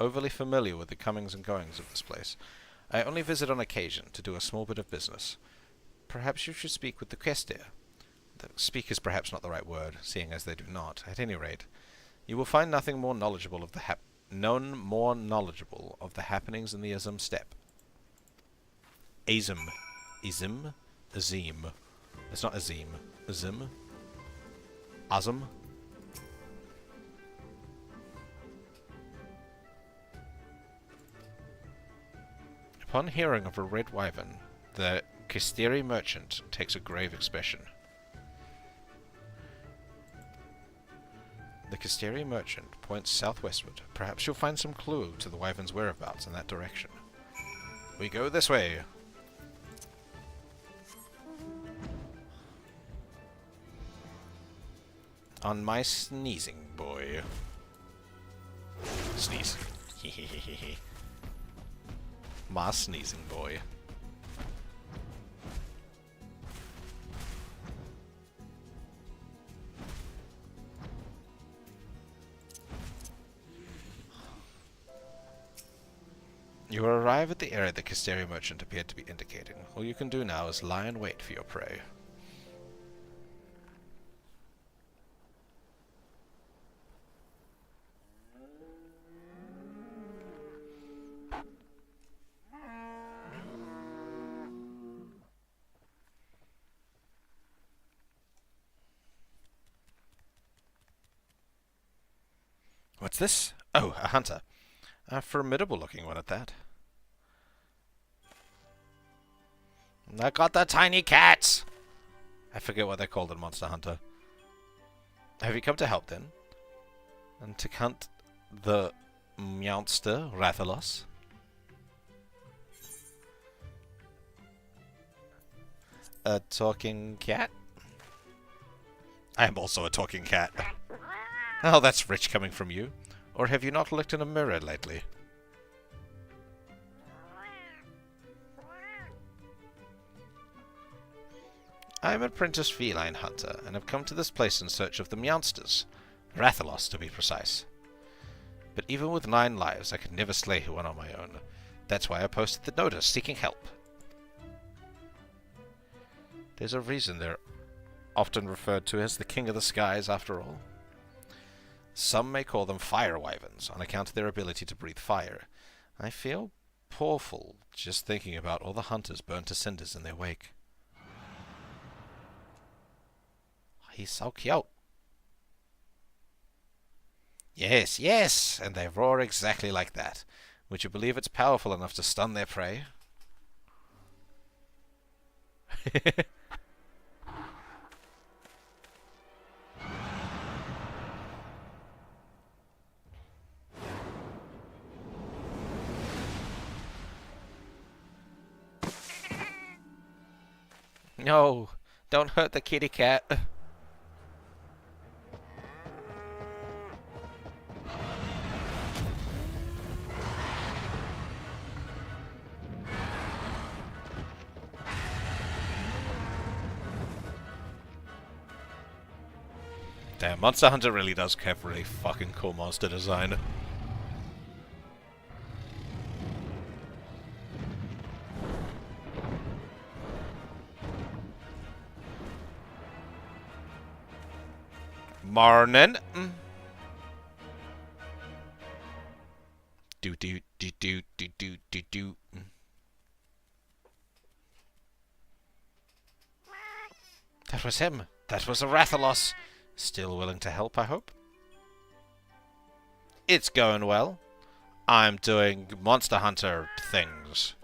overly familiar with the comings and goings of this place. I only visit on occasion to do a small bit of business. Perhaps you should speak with the Questia. Speak is perhaps not the right word, seeing as they do not. At any rate, you will find nothing more knowledgeable of the happenings in the Azim steppe. Azim. Azim? Azim. It's not Azim. Azim? Azim? Upon hearing of a red wyvern, the Kisteri merchant takes a grave expression. The Kisteri merchant points southwestward. Perhaps you'll find some clue to the wyvern's whereabouts in that direction. We go this way. On my sneezing boy. Sneeze. Hehehehe. My sneezing boy. You arrive at the area the Kisteri merchant appeared to be indicating. All you can do now is lie and wait for your prey. What's this? Oh, a hunter. A formidable-looking one at that. I got the tiny cats! I forget what they're called in Monster Hunter. Have you come to help, then? And to hunt the monster Rathalos? A talking cat? I am also a talking cat. Oh, that's rich coming from you. Or have you not looked in a mirror lately? I am an apprentice feline hunter, and have come to this place in search of the Meowsters. Rathalos, to be precise. But even with 9 lives, I could never slay one on my own. That's why I posted the notice, seeking help. There's a reason they're often referred to as the King of the Skies, after all. Some may call them fire wyverns, on account of their ability to breathe fire. I feel awful just thinking about all the hunters burned to cinders in their wake. he's so cute. Yes, yes, and they roar exactly like that. Would you believe it's powerful enough to stun their prey? No, don't hurt the kitty cat. Damn, Monster Hunter really does have really fucking cool monster design. Morning. Do do do do do do do do. That was him. That was a Rathalos. Still willing to help, I hope? It's going well. I'm doing Monster Hunter things.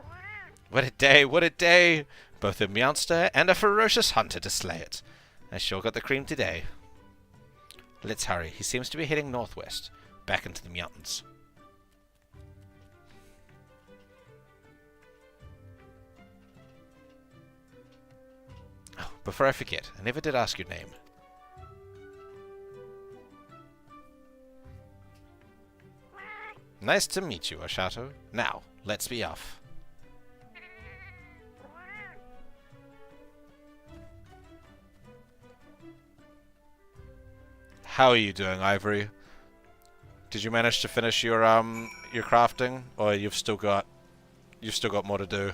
What a day, what a day! Both a Meowster and a ferocious hunter to slay it. I sure got the cream today. Let's hurry. He seems to be heading northwest, back into the mountains. Oh, before I forget, I never did ask your name. Nice to meet you, Oshato. Now, let's be off. How are you doing, Ivory? Did you manage to finish your crafting, or you've still got more to do?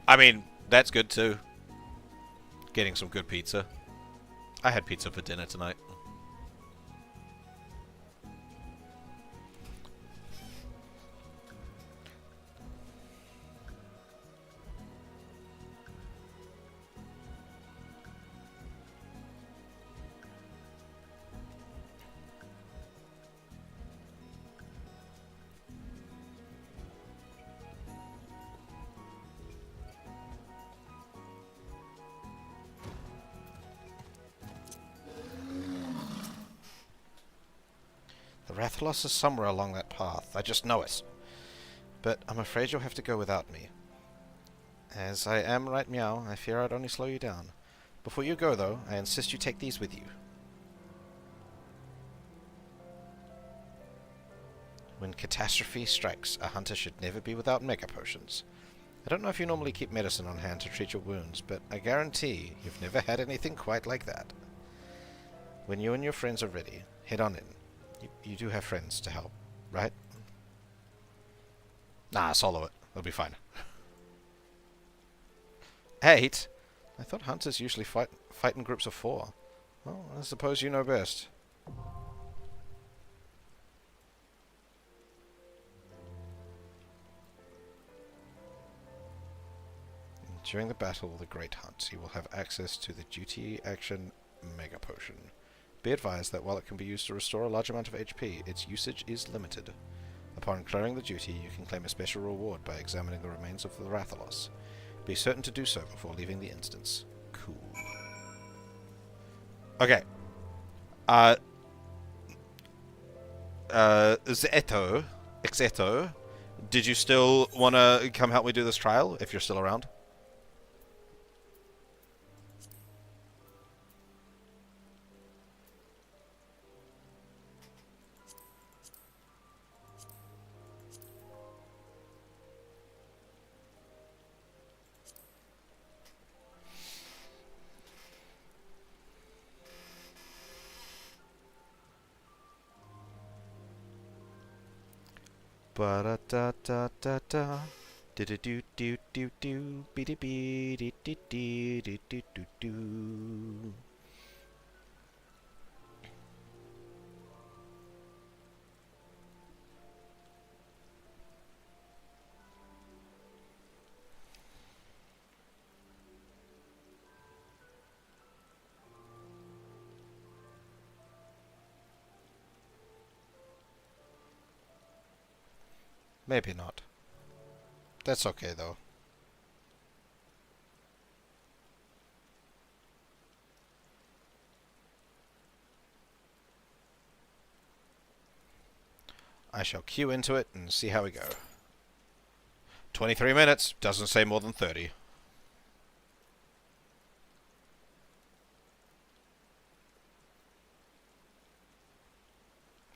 I mean, that's good too. Getting some good pizza. I had pizza for dinner tonight. The Rathalos is somewhere along that path. I just know it. But I'm afraid you'll have to go without me. As I am right meow, I fear I'd only slow you down. Before you go, though, I insist you take these with you. When catastrophe strikes, a hunter should never be without mega potions. I don't know if you normally keep medicine on hand to treat your wounds, but I guarantee you've never had anything quite like that. When you and your friends are ready, head on in. You do have friends to help, right? Nah, solo it. It'll be fine. 8? I thought hunters usually fight in groups of 4. Well, I suppose you know best. During the battle of the Great Hunt, you will have access to the Duty Action Mega Potion. Be advised that while it can be used to restore a large amount of HP, its usage is limited. Upon clearing the duty, you can claim a special reward by examining the remains of the Rathalos. Be certain to do so before leaving the instance. Cool. Okay. Xeto, did you still want to come help me do this trial, if you're still around? Ba da da da da da. Do do do do do do. Be de be de de de de do do do. Maybe not. That's okay though. I shall queue into it and see how we go. 23 minutes. Doesn't say more than 30.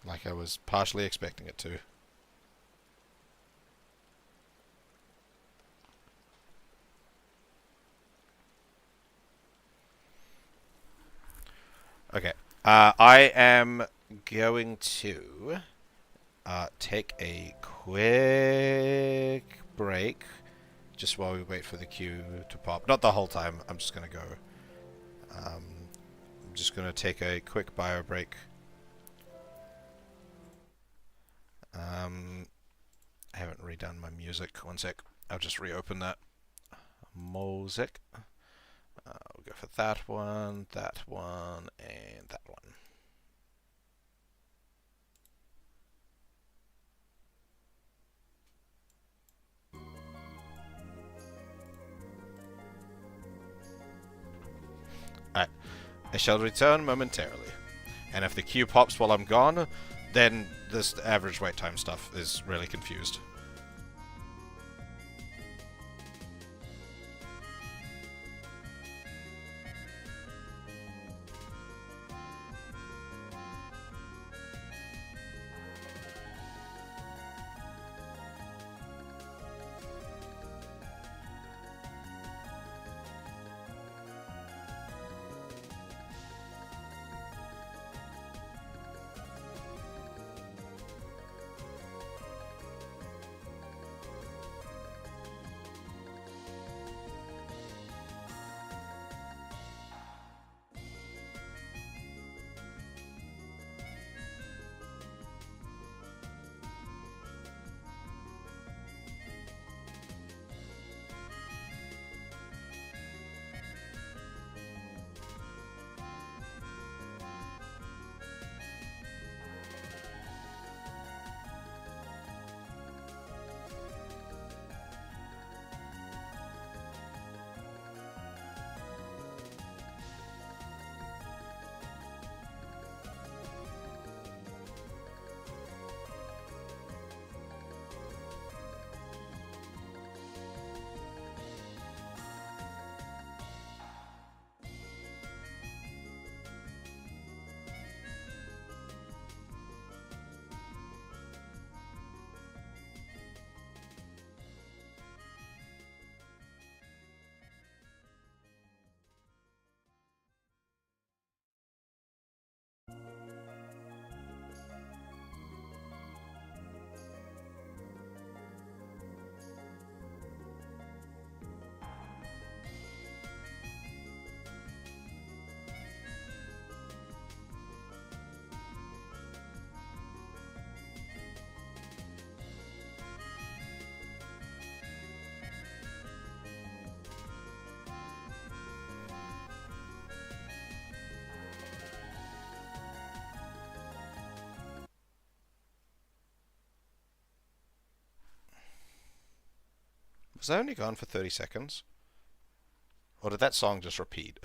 Like I was partially expecting it to. Okay. I am going to take a quick break just while we wait for the queue to pop. Not the whole time. I'm just going to go. I'm just going to take a quick bio break. I haven't redone my music. One sec. I'll just reopen that. Music. We'll go for that one, and that one. Alright. I shall return momentarily. And if the queue pops while I'm gone, then this average wait time stuff is really confused. Was I only gone for 30 seconds? Or did that song just repeat?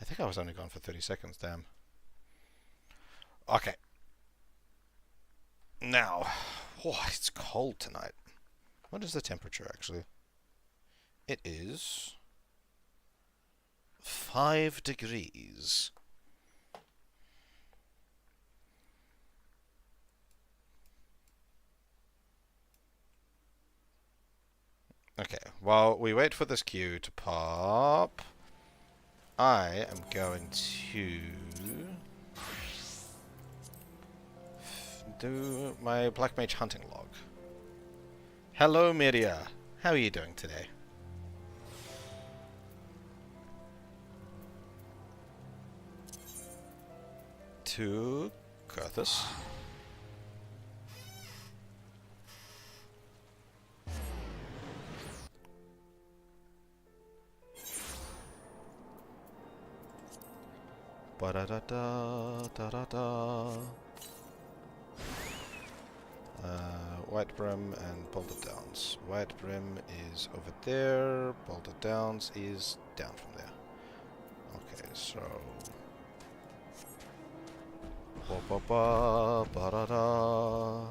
I think I was only gone for 30 seconds, damn. Okay. Now, oh, it's cold tonight. What is the temperature, actually? It is 5 degrees. Okay, while we wait for this queue to pop, I am going to do my Black Mage hunting log. Hello, Materia. How are you doing today? To Kurthus. Ba-da-da-da-da-da-da. White Brim and Boulder Downs. White Brim is over there. Boulder Downs is down from there. Okay, so ba-ba-ba-ba-da-da.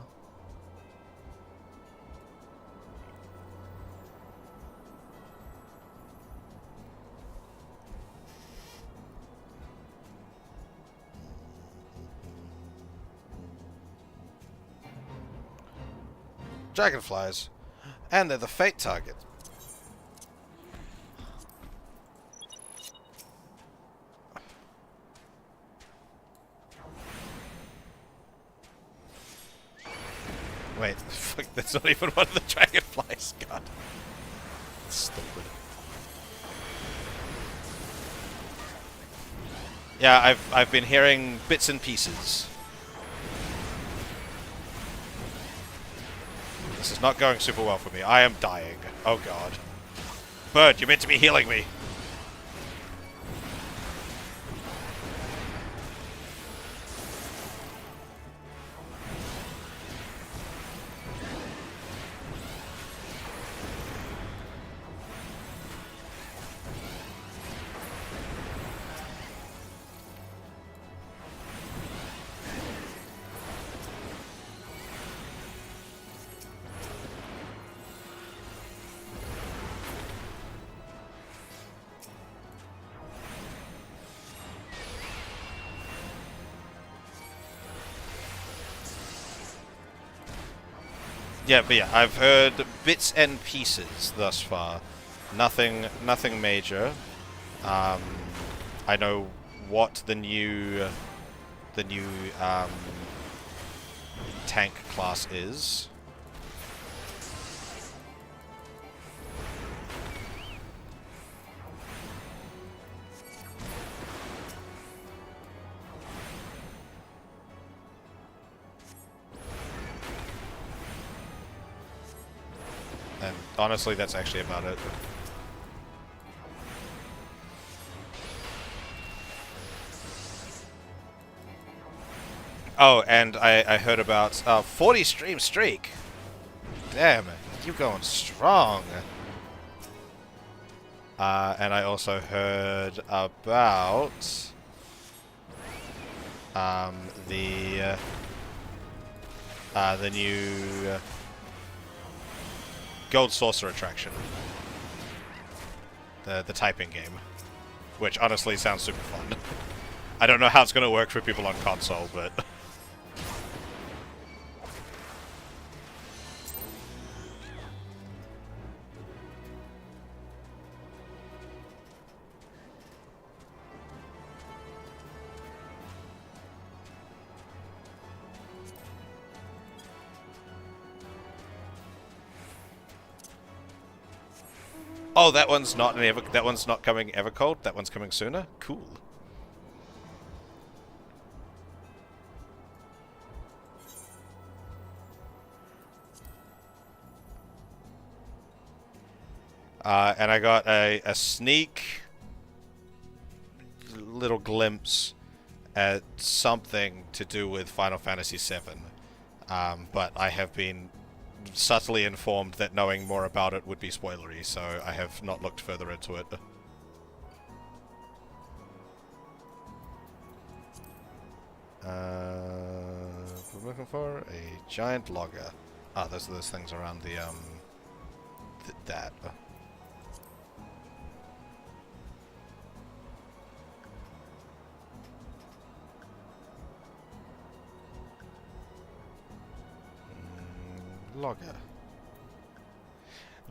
Dragonflies, and they're the fate target. Wait, fuck, that's not even one of the dragonflies. God, that's stupid. Yeah, I've been hearing bits and pieces. This is not going super well for me. I am dying. Oh god. Bird, you're meant to be healing me. Yeah, but yeah, I've heard bits and pieces thus far. Nothing major. I know what the new tank class is. And honestly, that's actually about it. Oh, and I heard about 40 stream streak. Damn, you going strong. And I also heard about the new Gold Saucer attraction. The typing game. Which honestly sounds super fun. I don't know how it's going to work for people on console, but... Oh, that one's not that one's not coming Evercold. That one's coming sooner. Cool. And I got a sneak little glimpse at something to do with Final Fantasy VII. But I have been subtly informed that knowing more about it would be spoilery, so I have not looked further into it. I'm looking for a giant logger. Ah, those are those things around the that. Logger.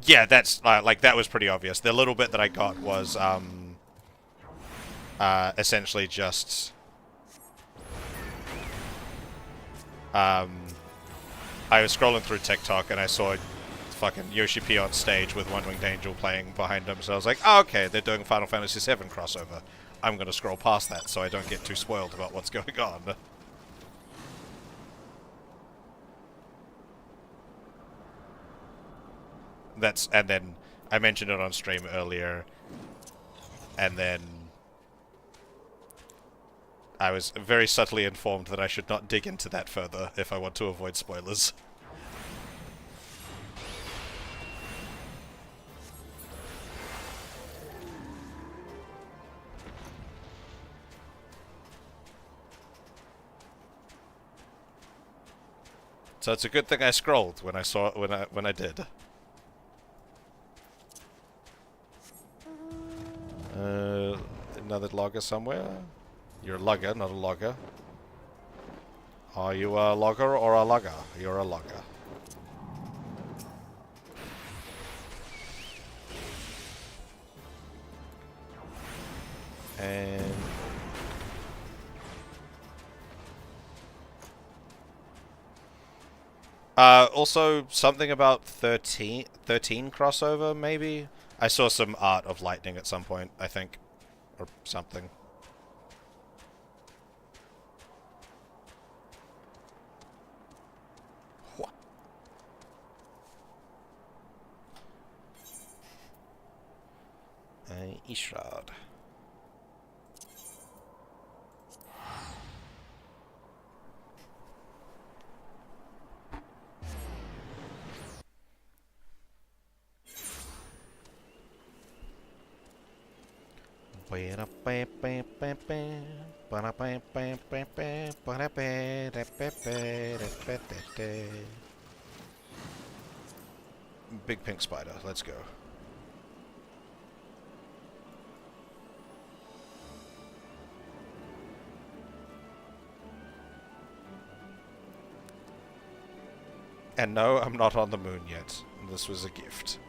Yeah, that's like that was pretty obvious. The little bit that I got was essentially just I was scrolling through TikTok and I saw fucking Yoshi P on stage with One Winged Angel playing behind him, so I was like, oh, okay, they're doing Final Fantasy VII crossover. I'm gonna scroll past that so I don't get too spoiled about what's going on. And then I mentioned it on stream earlier, and then I was very subtly informed that I should not dig into that further if I want to avoid spoilers. So it's a good thing I scrolled when I saw it when I did. Another logger somewhere? You're a logger, not a logger. Are you a logger or a logger? You're a logger. And also something about 13 crossover, maybe? I saw some art of lightning at some point, I think. Or something. What? Ishrad. Big pink spider, let's go. And no, I'm not on the moon yet. This was a gift.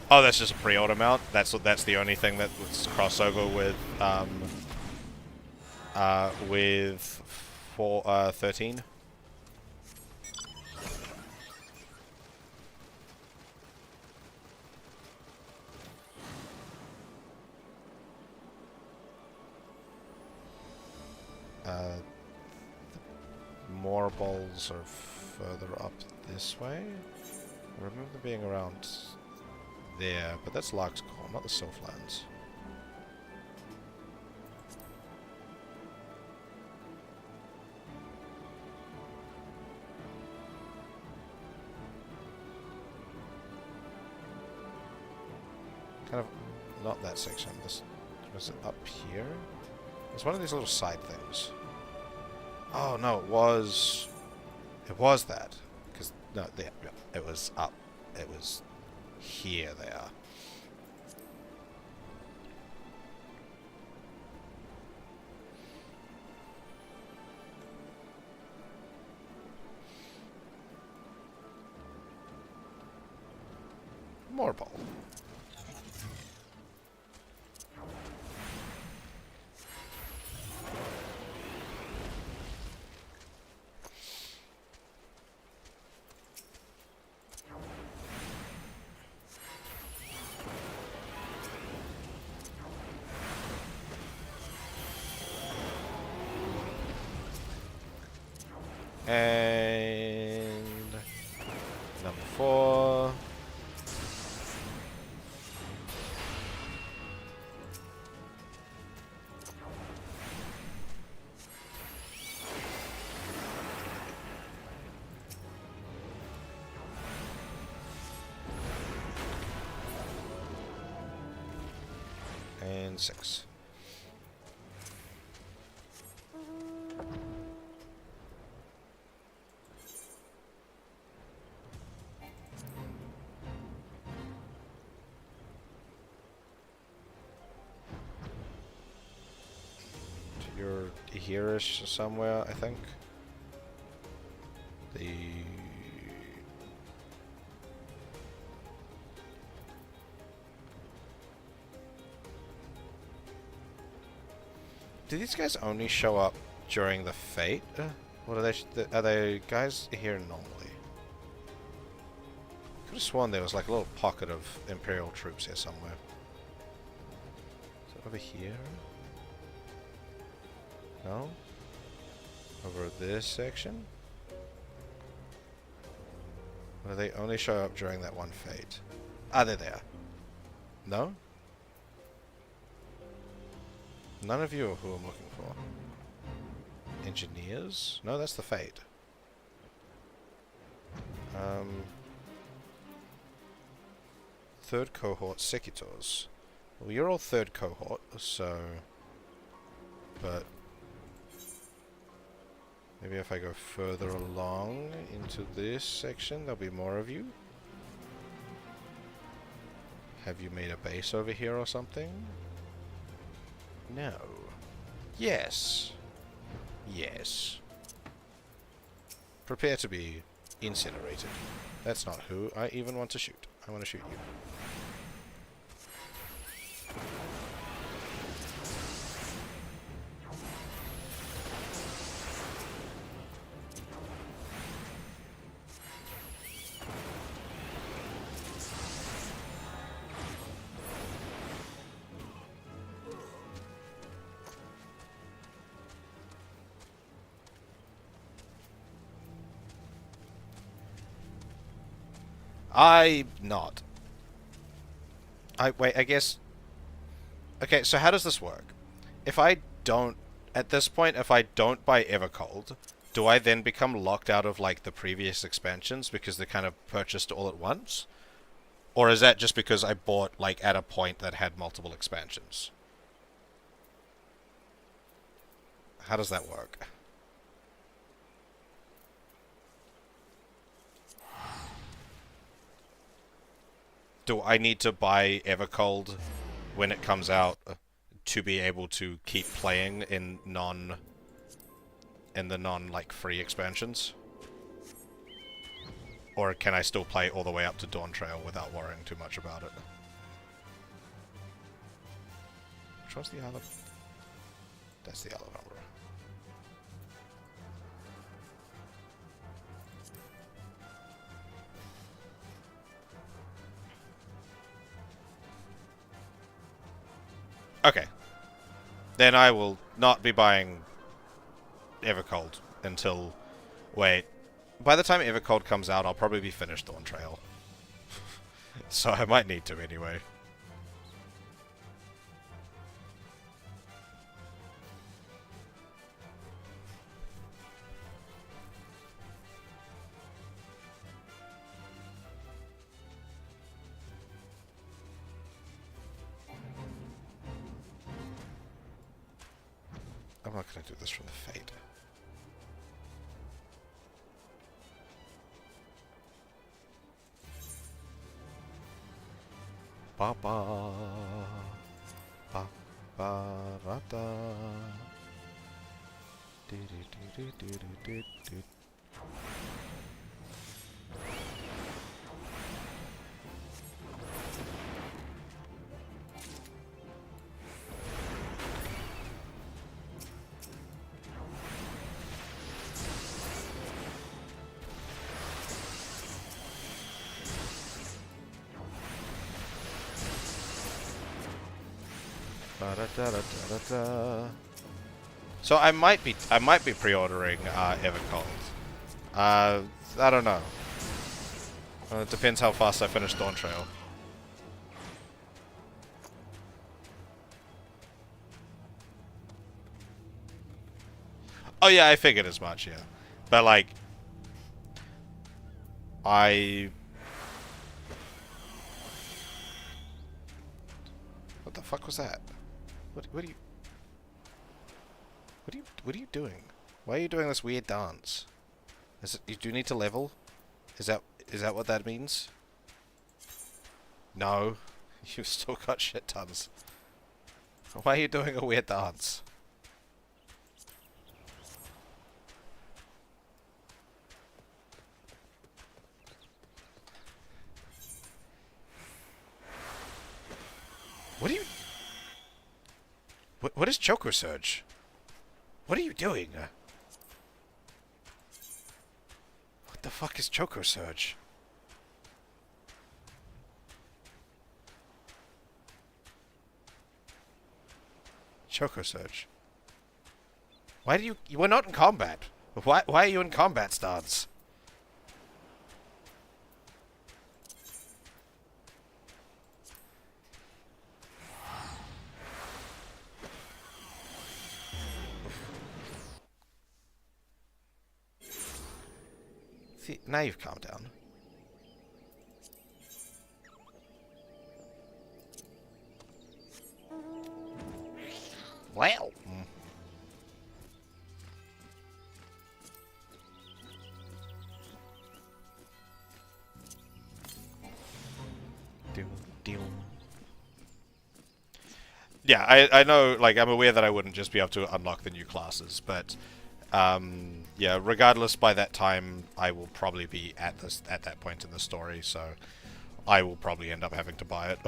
Oh, that's just a pre-order mount. That's the only thing that was crossover with 13. More balls are further up this way. I remember them being around there, but that's Lark's Core, not the Sylphlands. Kind of not that section. This was it up here? It's one of these little side things. Oh no, it was that. Because no, yeah, it was up. It was here. They are. More ball. And number 4. And 6. You're here-ish somewhere, I think. Do these guys only show up during the fate? What are they guys here normally? Could have sworn there was like a little pocket of Imperial troops here somewhere. Is it over here? No? Over this section? Or do they only show up during that one fate? Ah, they're there. No? None of you are who I'm looking for. Engineers? No, that's the fate. Third cohort Sekitors. Well, you're all third cohort, so... But... Maybe if I go further along into this section, there'll be more of you. Have you made a base over here or something? No. Yes. Yes. Prepare to be incinerated. That's not who I even want to shoot. I want to shoot you. I'm not. Wait, I guess... Okay, so how does this work? If I don't... At this point, if I don't buy Evercold, do I then become locked out of, like, the previous expansions because they're kind of purchased all at once? Or is that just because I bought, like, at a point that had multiple expansions? How does that work? Do I need to buy Evercold when it comes out to be able to keep playing in the non like free expansions? Or can I still play all the way up to Dawn Trail without worrying too much about it? Which one's the other? That's the other number. Okay. Then I will not be buying Evercold until... Wait. By the time Evercold comes out, I'll probably be finished Dawn Trail. So I might need to anyway. I'm not going to do this from the Fate. Ba ba ba ba ra da. Do do do do do do do. So I might be pre-ordering Evercold. I don't know. It depends how fast I finish Dawn Trail. Oh yeah, I figured as much, yeah. But like, what the fuck was that? What are you doing? Why are you doing this weird dance? You do need to level? Is that what that means? No. You've still got shit tons. Why are you doing a weird dance? What are you... What is Choco Surge? What are you doing? What the fuck is Choco Surge? Choco Surge. Why do you... You were not in combat. Why are you in combat stance? See, now you've calmed down. Well. Yeah, I know, like, I'm aware that I wouldn't just be able to unlock the new classes, but, yeah, regardless, by that time, I will probably be at that point in the story, so I will probably end up having to buy it.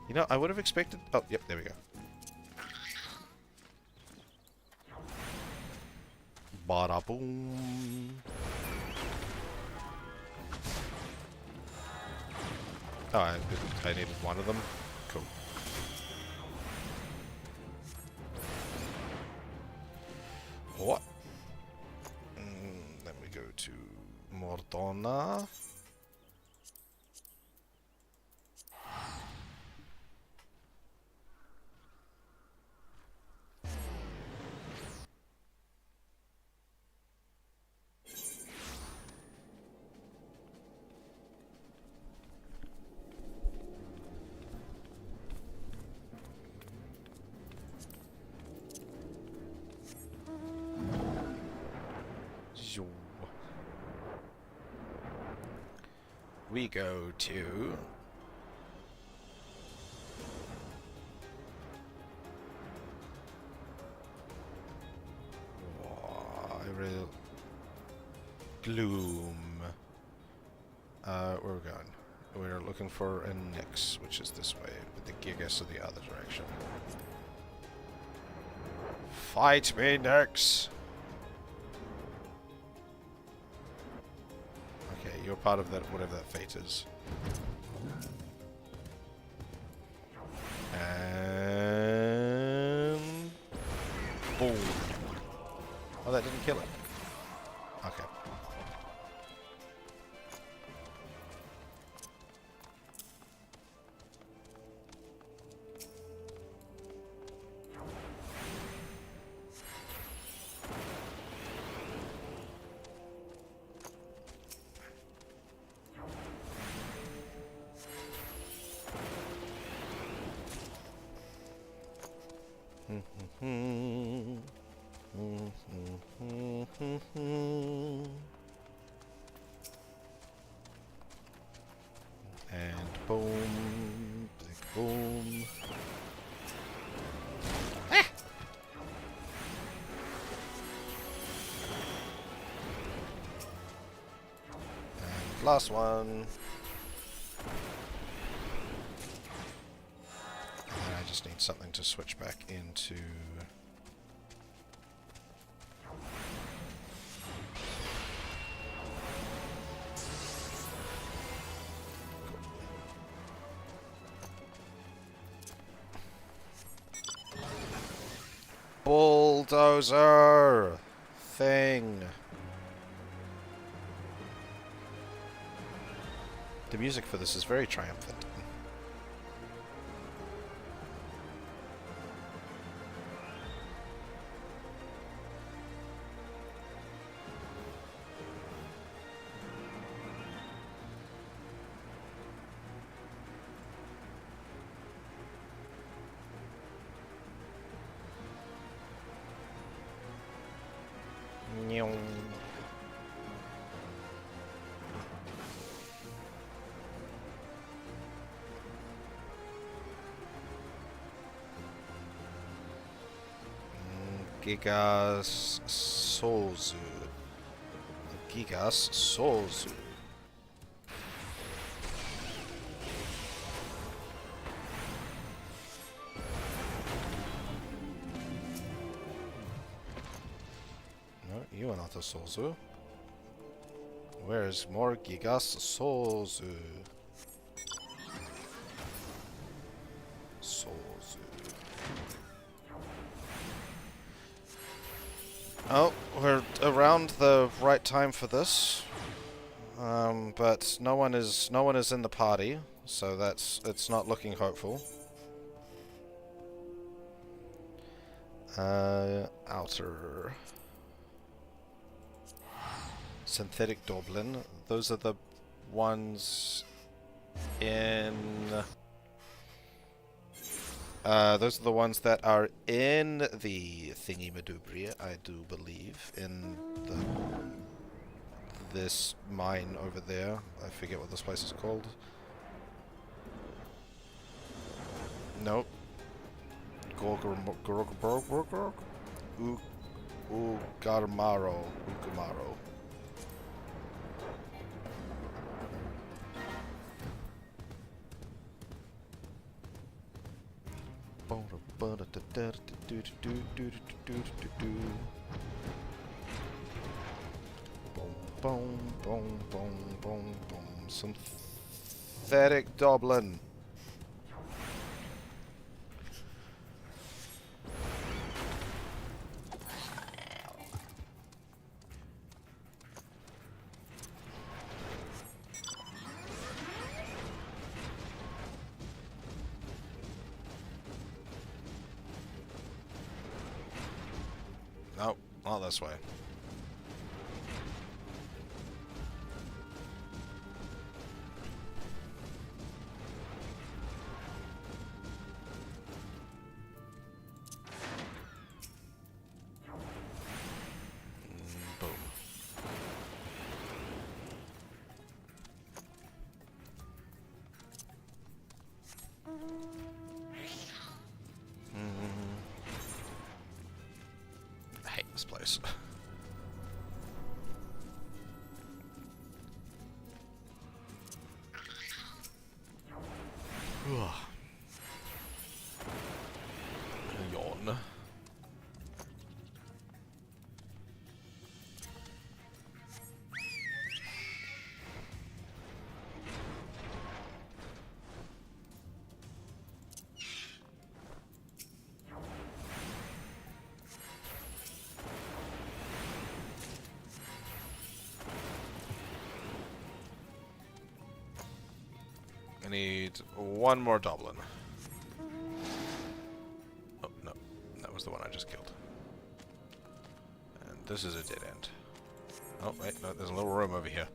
You know, I would have expected... Oh, yep, there we go. Bada boom. Oh, I needed one of them. Cool. What? Then we go to Mordona. We go to... Gloom. Where we're going? We're looking for a Nyx, which is this way, but the Gigas are the other direction. Fight me, Nyx! Okay, you're part of that, whatever that fate is. And... boom. Oh, that didn't kill it. Okay. And boom, big boom. Ah! And last one. And I just need something to switch back into. Bulldozer thing. The music for this is very triumphant. Gigas Sozu. Gigas Sozu. No, you are not a Sozu. Where's more Gigas Sozu? Sozu. Oh, we're around the right time for this, but no one is in the party, so it's not looking hopeful. Outer synthetic Dublin. Those are the ones in. Those are the ones that are in the thingy-madubri, I do believe, in this mine over there. I forget what this place is called. Nope. Ugarmaro. Synthetic Dublin. Nope, not this way. Boom. I hate this place. Yawn. I need one more Dublin. Oh, no. That was the one I just killed. And this is a dead end. Oh, wait, no, there's a little room over here.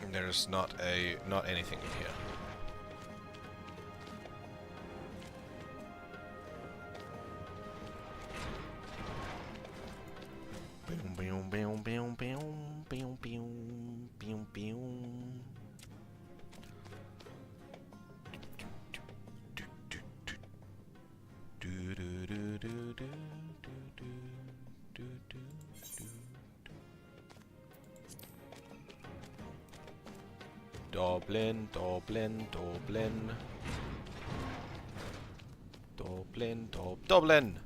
And there's not anything in here. Dublin, Dublin, Dublin. Dublin, Dublin!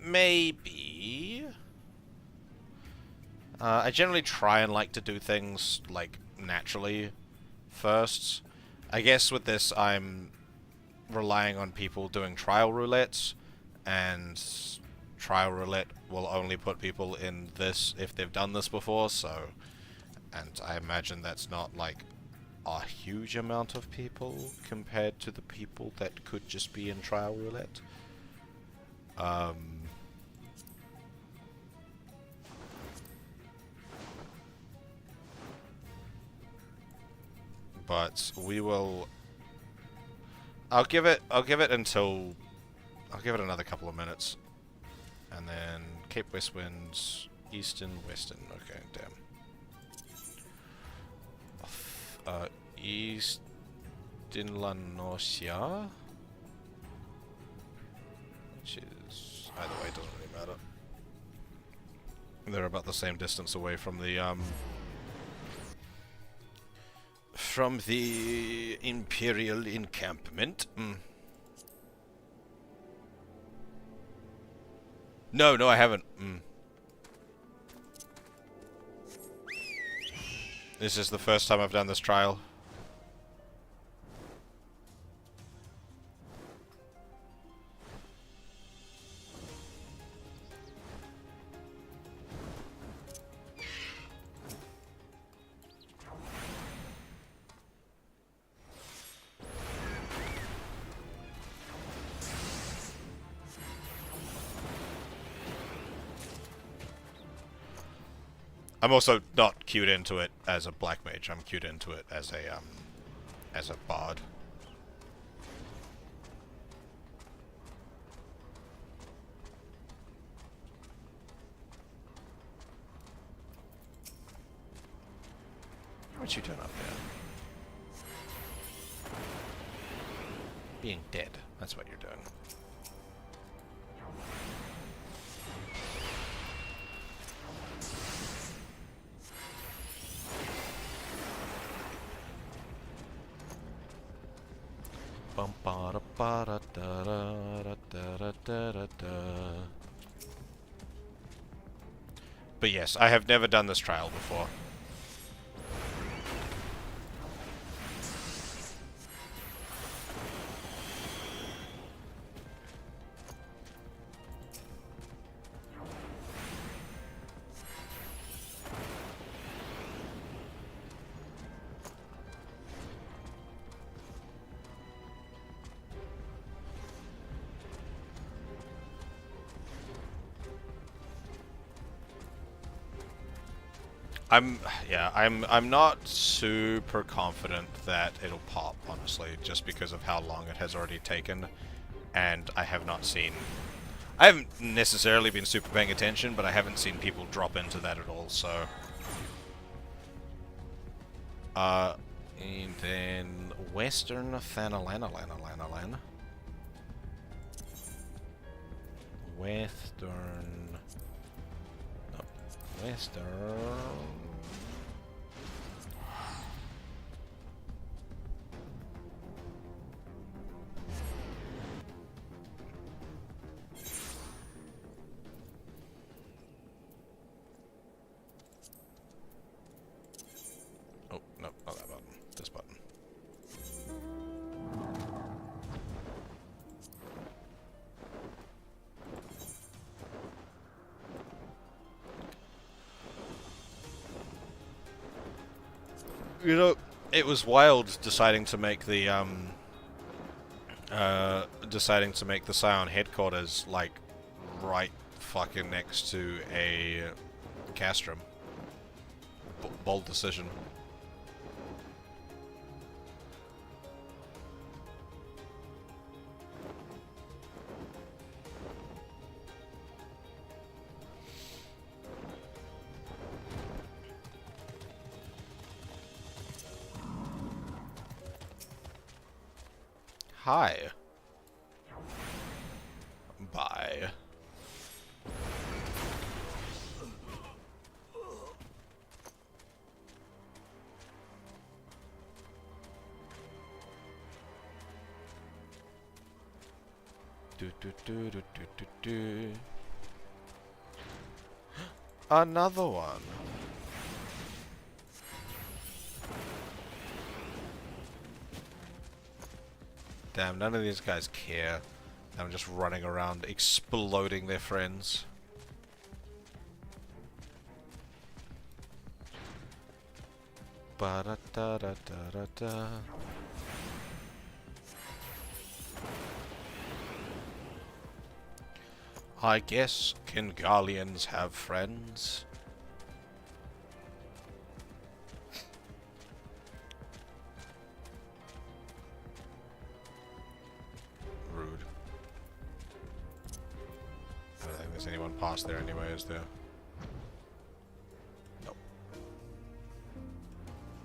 Maybe. I generally try and like to do things, like, naturally first. I guess with this, I'm relying on people doing trial roulette, and trial roulette will only put people in this if they've done this before, so... And I imagine that's not, like, a huge amount of people compared to the people that could just be in trial roulette. But we will... I'll give it until I'll give it another couple of minutes. And then Cape West Winds, Eastern, Western. Okay, damn. East Eorzea, which is either way, doesn't really matter. They're about the same distance away from the Imperial encampment. No, I haven't. This is the first time I've done this trial. I'm also not queued into it as a black mage. I'm queued into it as a bard. What you doing up there? Being dead. That's what you're doing. But yes, I have never done this trial before. I'm not super confident that it'll pop, honestly, just because of how long it has already taken, and I haven't necessarily been super paying attention, but I haven't seen people drop into that at all, so... and then Western Thanalana. Western... No, Western... Oh, no, not that button. This button. You know, it was wild deciding to make the Scion headquarters like right fucking next to a castrum. Bold decision. Hi. Bye. Do. Another one. Damn, none of these guys care. I'm just running around exploding their friends. Ba-da-da-da-da-da-da. I guess Kingalians have friends. Rude. there's anyone past there anyway, is there? Nope.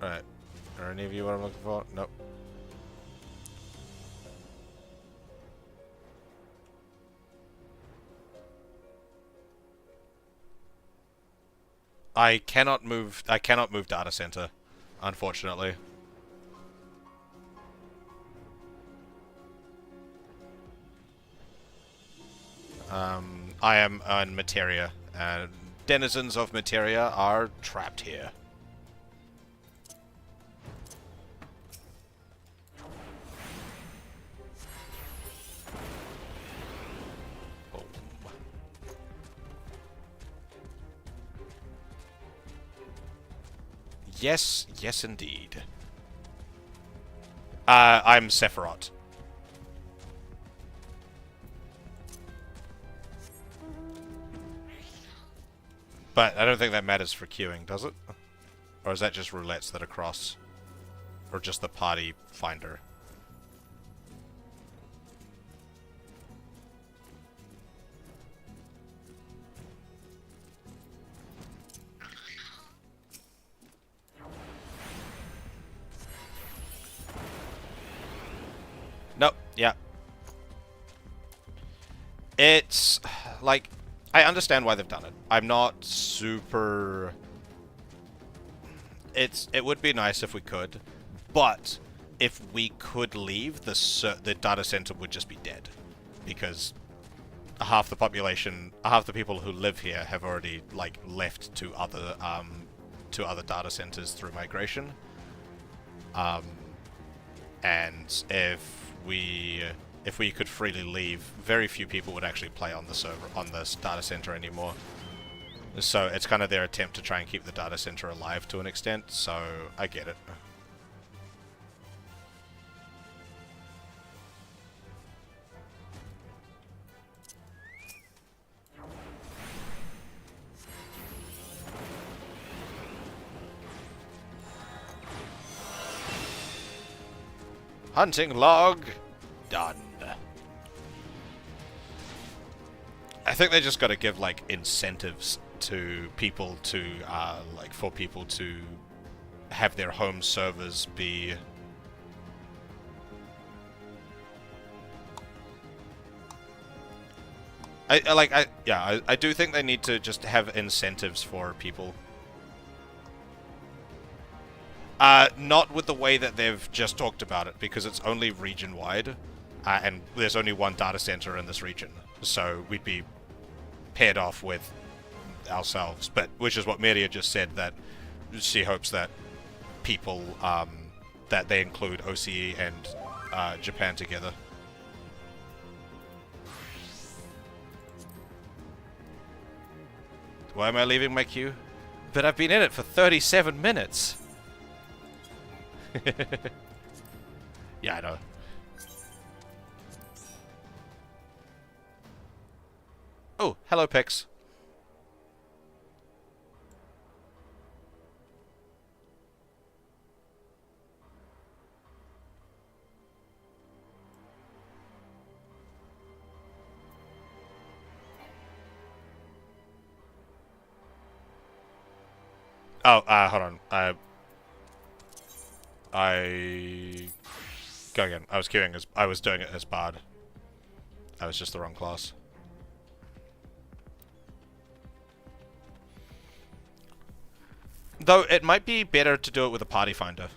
Alright. Are any of you what I'm looking for? Nope. I cannot move data center, unfortunately. I am on Materia, and denizens of Materia are trapped here. Boom. Yes, yes indeed. I'm Sephiroth. But I don't think that matters for queuing, does it? Or is that just roulettes that are cross? Or just the party finder? Nope, yeah. It's like, I understand why they've done it. I'm not super... It would be nice if we could, but if we could leave, the data center would just be dead, because half the population, half the people who live here have already like left to other data centers through migration. And if we could freely leave, very few people would actually play on the server, on this data center anymore. So it's kind of their attempt to try and keep the data center alive to an extent, so I get it. Hunting log done. I think they just got to give like incentives to people to like for people to have their home servers be I do think they need to just have incentives for people. Not with the way that they've just talked about it, because it's only region-wide, and there's only one data center in this region, so we'd be paired off with ourselves, but which is what Materia just said, that she hopes that people, that they include OCE and Japan together. Why am I leaving my queue? But I've been in it for 37 minutes! Yeah, I know. Oh, hello, Pix. Oh, hold on. Go again. I was queuing as... I was doing it as Bard. I was just the wrong class. Though, it might be better to do it with a party finder.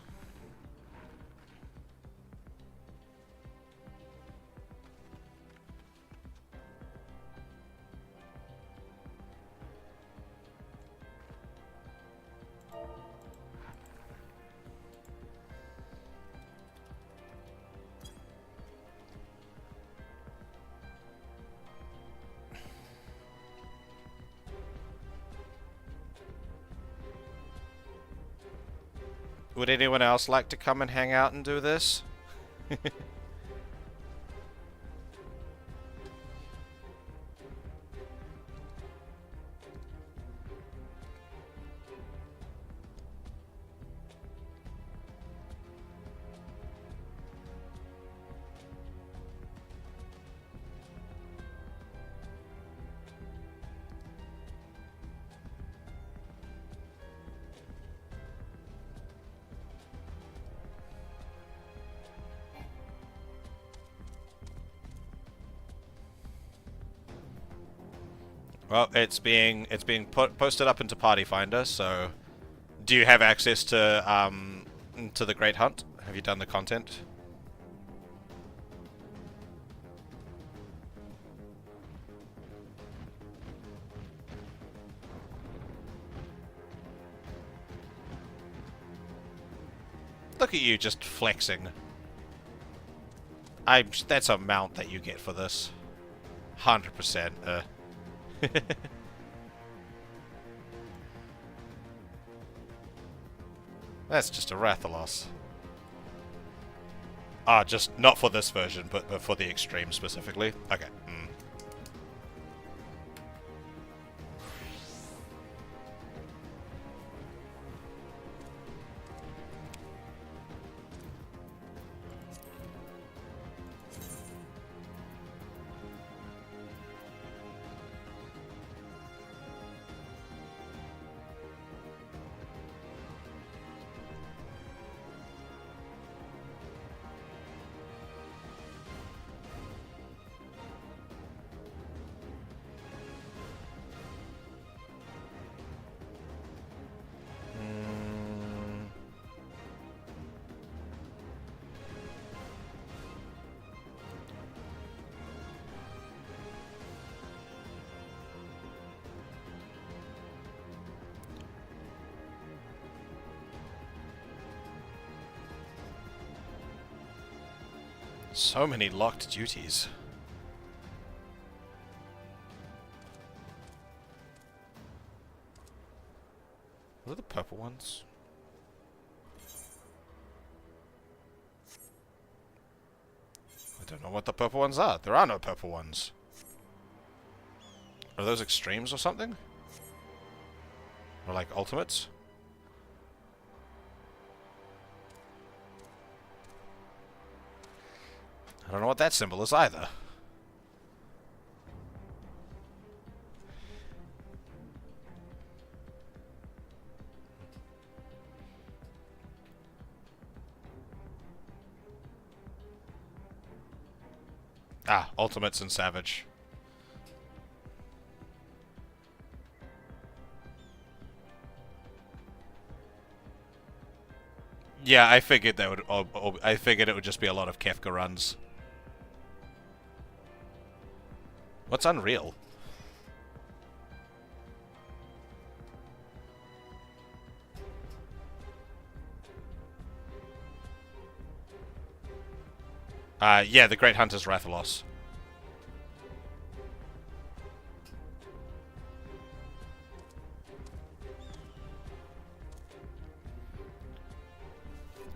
Would anyone else like to come and hang out and do this? Well, it's being posted up into Party Finder. So, do you have access to the Great Hunt? Have you done the content? Look at you just flexing. That's a mount that you get for this. 100%. That's just a Rathalos. Ah, just not for this version, but for the Extreme specifically. Okay. So many locked duties. What are the purple ones? I don't know what the purple ones are. There are no purple ones. Are those extremes or something? Or like ultimates? I don't know what that symbol is either. Ah, ultimates and savage. Yeah, I figured that would. I figured it would just be a lot of Kefka runs. What's Unreal? Yeah, the Great Hunter's Rathalos.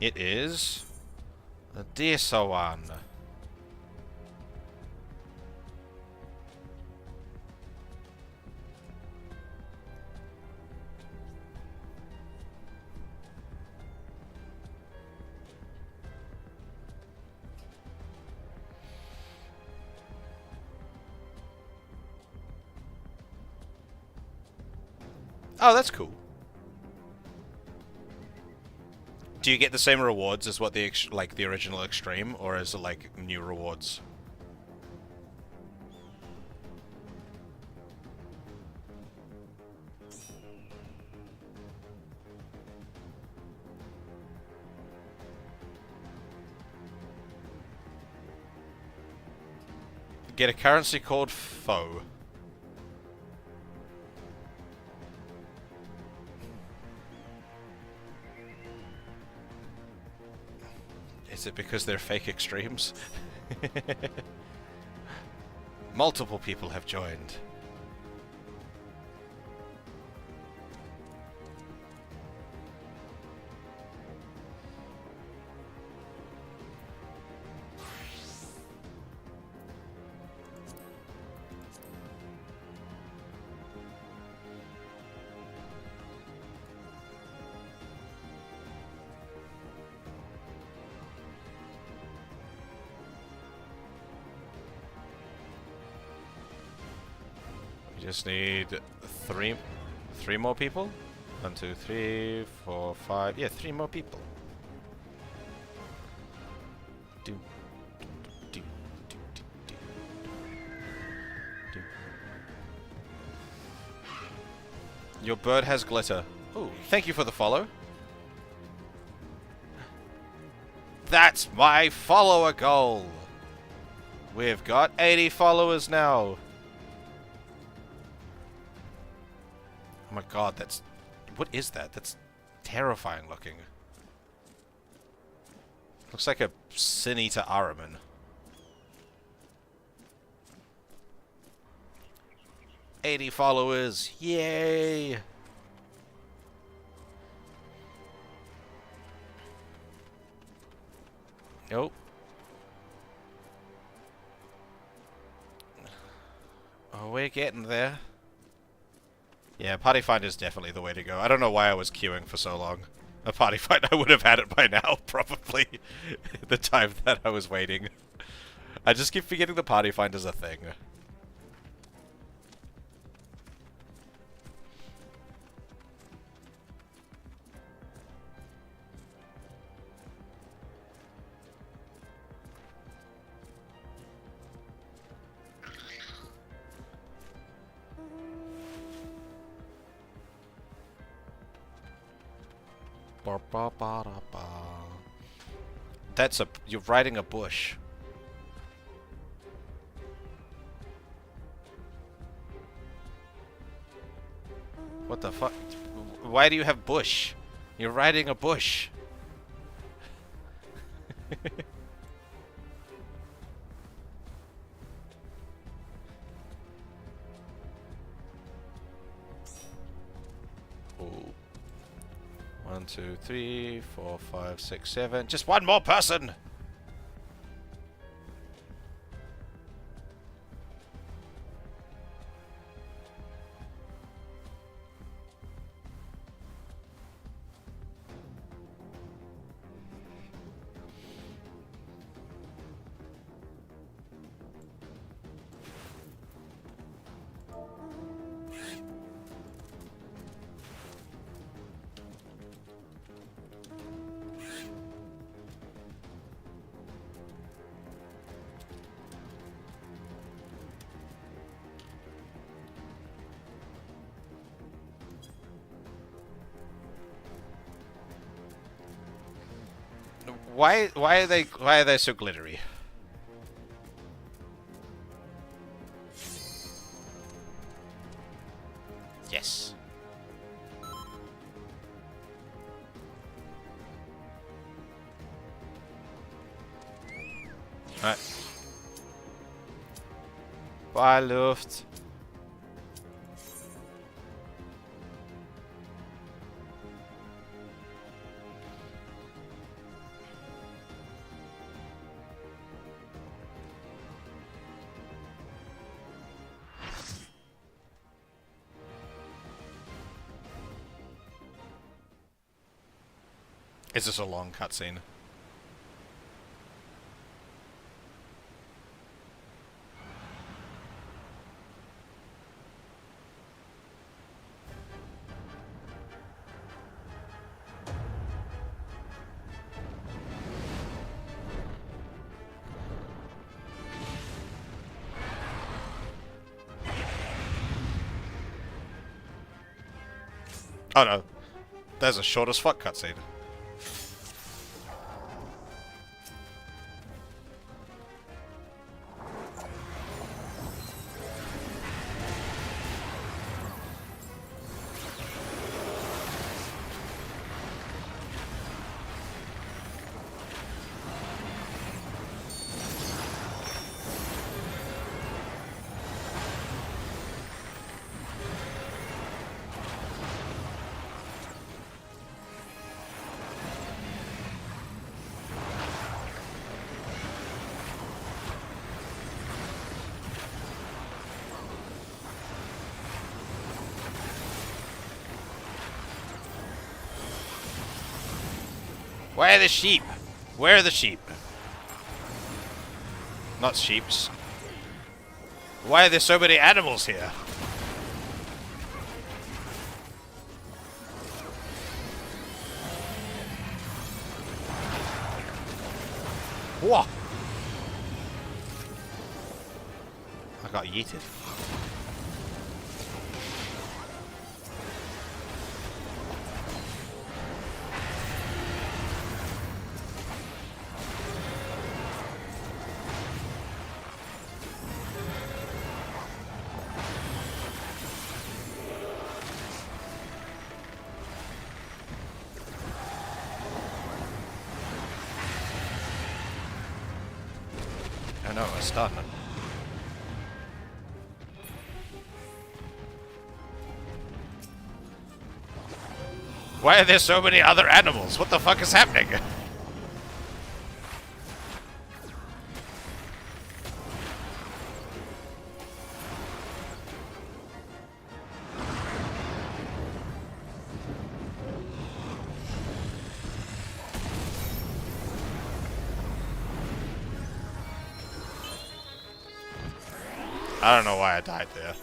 It is a Desawan. Oh, that's cool. Do you get the same rewards as what the the original Extreme, or is it like new rewards? Get a currency called Foe. Is it because they're fake extremes? Multiple people have joined. We just need three more people. 1, 2, 3, 4, 5. Yeah, 3 more people. Do, do, do, do, do, do. Your bird has glitter. Ooh, thank you for the follow. That's my follower goal! We've got 80 followers now. Oh my god, that's... What is that? That's terrifying looking. Looks like a Sin-Eater Ahriman. "80 followers! Yay!" Nope. Oh, we're getting there. Yeah, party find is definitely the way to go. I don't know why I was queuing for so long. A party find, I would have had it by now, probably. The time that I was waiting. I just keep forgetting the party find is a thing. That's a... You're riding a bush. What the fuck? Why do you have bush? You're riding a bush. Oh. 1, 2, 3, 4, 5, 6, 7. Just one more person! Why are they so glittery? Yes. Alright. Bye, Luft. Is this a long cutscene? Oh no. There's a short as fuck cutscene. Where are the sheep? Where are the sheep? Not sheeps. Why are there so many animals here? Whoa! I got yeeted. Oh, a stun. Why are there so many other animals? What the fuck is happening? I don't know why I died there.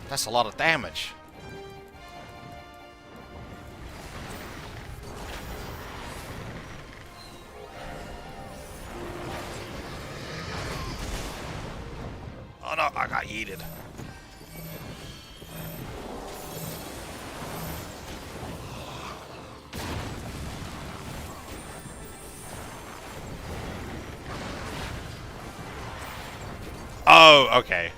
That's a lot of damage. Oh no, I got yeeted. Oh, okay.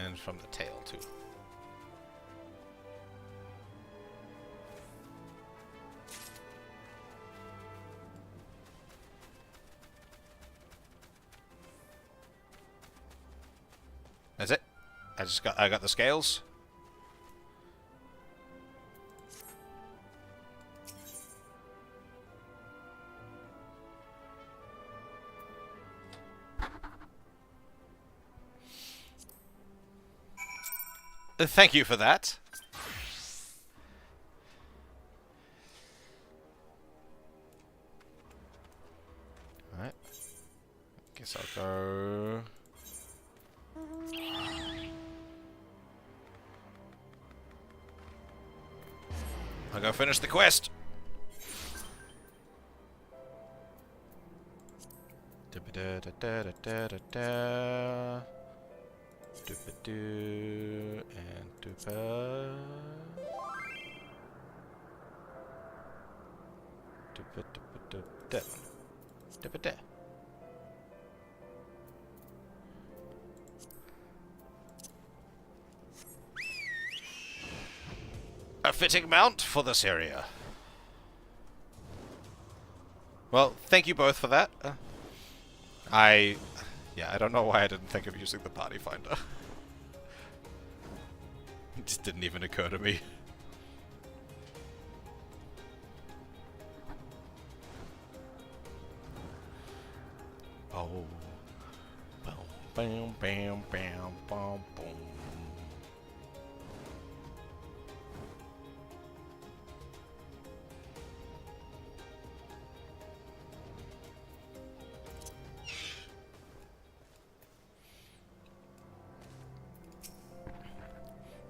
And from the tail too. That's it. I got the scales. Thank you for that. Alright. Guess I'll go... I'll go finish the quest. Da-ba-da-da-da-da-da-da. Do-ba-do and do-ba. A fitting mount for this area. Well, thank you both for that. I don't know why I didn't think of using the party finder. It just didn't even occur to me. Oh. Bam, bam, bam, bam, boom.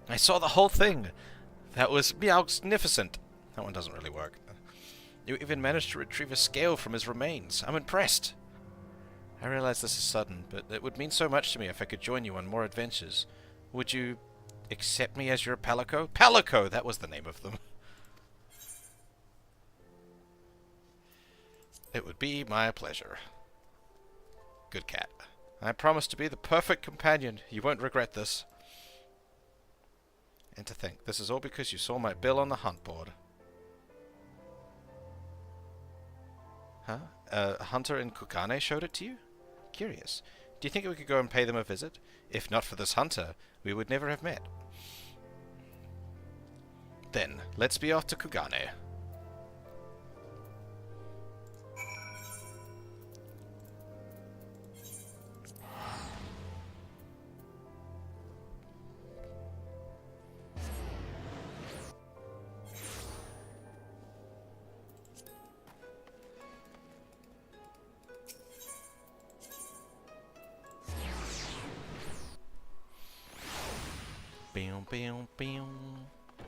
I saw the whole thing. That was magnificent. That one doesn't really work. You even managed to retrieve a scale from his remains. I'm impressed. I realize this is sudden, but it would mean so much to me if I could join you on more adventures. Would you accept me as your palico? Palico! That was the name of them. It would be my pleasure. Good cat. I promise to be the perfect companion. You won't regret this. And to think, this is all because you saw my bill on the hunt board. Huh? A hunter in Kugane showed it to you? Curious. Do you think we could go and pay them a visit? If not for this hunter, we would never have met. Then, let's be off to Kugane. Bam, bam, bam.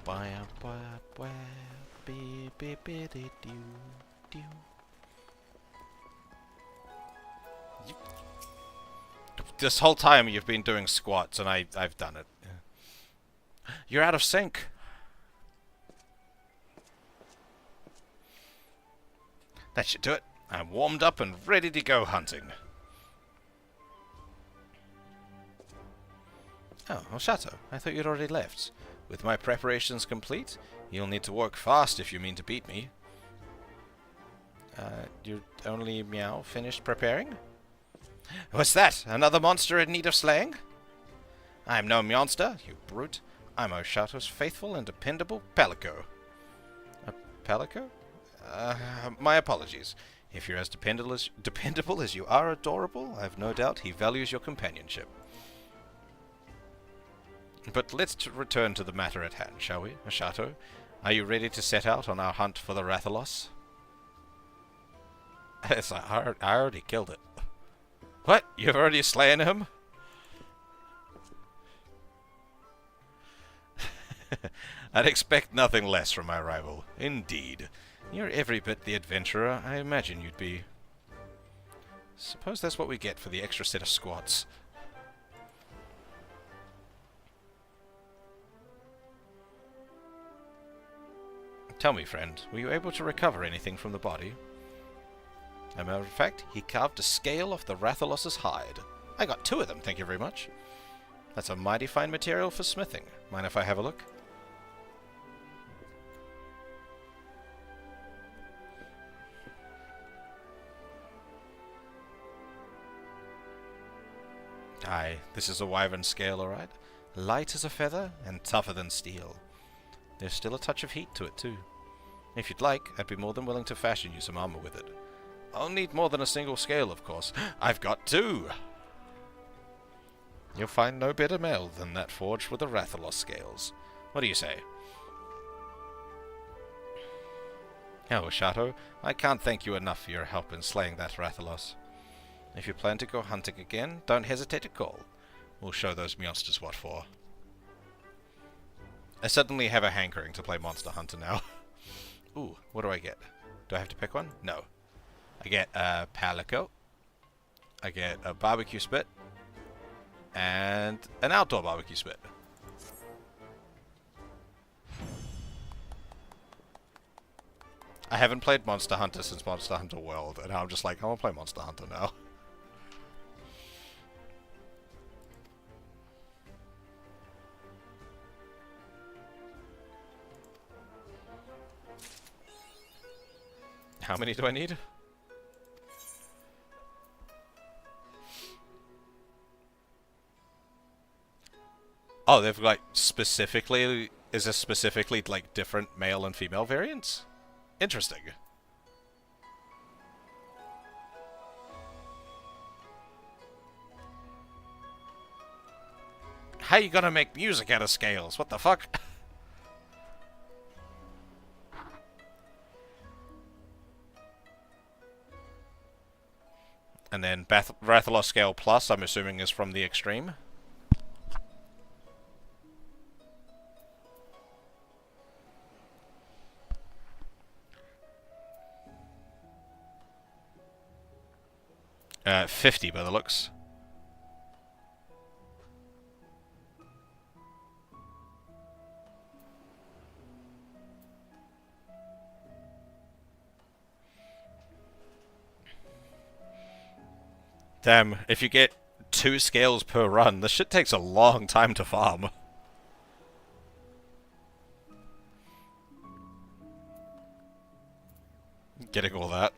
Bam, bam, bam. Be, be, be, de, do, do. This whole time you've been doing squats, and I've done it. You're out of sync. That should do it. I'm warmed up and ready to go hunting. Oh, Oshato, I thought you'd already left. With my preparations complete, you'll need to work fast if you mean to beat me. You're only, meow, finished preparing? What's that? Another monster in need of slaying? I'm no monster, you brute. I'm Oshato's faithful and dependable palico. A palico? My apologies. If you're as dependable as you are adorable, I've no doubt he values your companionship. But let's return to the matter at hand, shall we, Oshato? Are you ready to set out on our hunt for the Rathalos? Yes, I already killed it. What? You've already slain him? I'd expect nothing less from my rival. Indeed. You're every bit the adventurer I imagine you'd be. Suppose that's what we get for the extra set of squats. Tell me, friend, were you able to recover anything from the body? As a matter of fact, he carved a scale off the Rathalos's hide. I got 2 of them, thank you very much. That's a mighty fine material for smithing. Mind if I have a look? Aye, this is a wyvern scale, alright. Light as a feather, and tougher than steel. There's still a touch of heat to it, too. If you'd like, I'd be more than willing to fashion you some armor with it. I'll need more than a single scale, of course. I've got 2! You'll find no better mail than that forged with the Rathalos scales. What do you say? Oh, Oshato, I can't thank you enough for your help in slaying that Rathalos. If you plan to go hunting again, don't hesitate to call. We'll show those monsters what for. I suddenly have a hankering to play Monster Hunter now. Ooh, what do I get? Do I have to pick one? No. I get a palico. I get a barbecue spit. And an outdoor barbecue spit. I haven't played Monster Hunter since Monster Hunter World, and I'm just like, I want to play Monster Hunter now. How many do I need? Oh, they've like specifically... Is this specifically like different male and female variants? Interesting. How you gonna make music out of scales? What the fuck? And then Rathalos Scale Plus, I'm assuming, is from the Extreme. Uh, 50 by the looks. Damn, if you get 2 scales per run, this shit takes a long time to farm. Getting all that.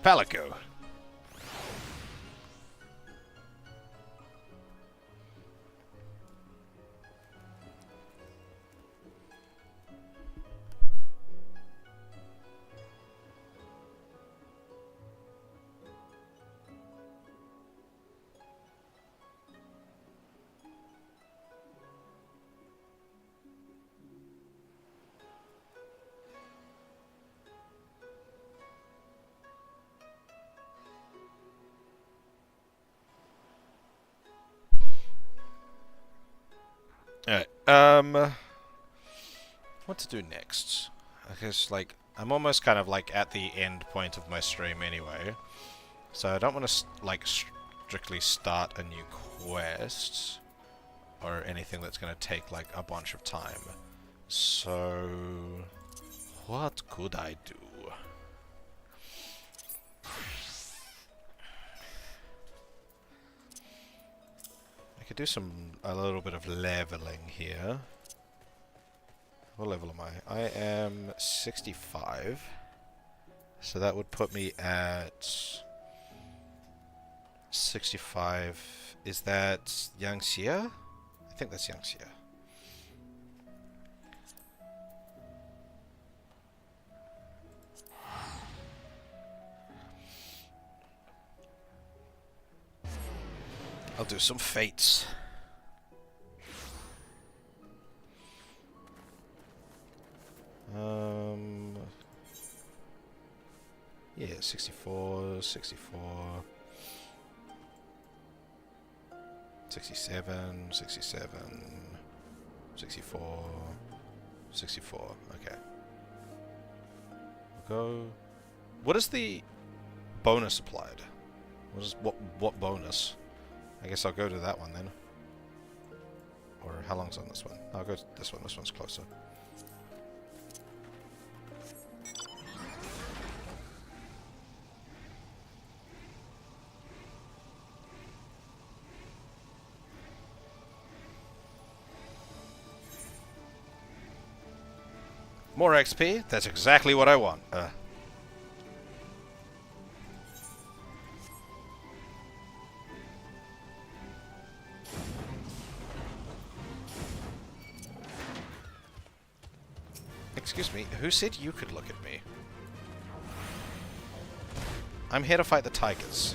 Palico. Alright, what to do next? I guess, like, I'm almost kind of, like, at the end point of my stream anyway. So I don't want to, like, strictly start a new quest. Or anything that's going to take, like, a bunch of time. So... what could I do? I could do a little bit of leveling here. What level am I? I am 65. So that would put me at 65. Is that Eorzea? I think that's Eorzea. I'll do some fates. Yeah, 64, 64, 67, 67, 64, 64, okay. We'll go... What is the bonus applied? What bonus? I guess I'll go to that one then. Or how long's on this one? I'll go to this one. This one's closer. More XP? That's exactly what I want. Excuse me, who said you could look at me? I'm here to fight the tigers.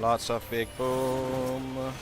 Lots of big boom.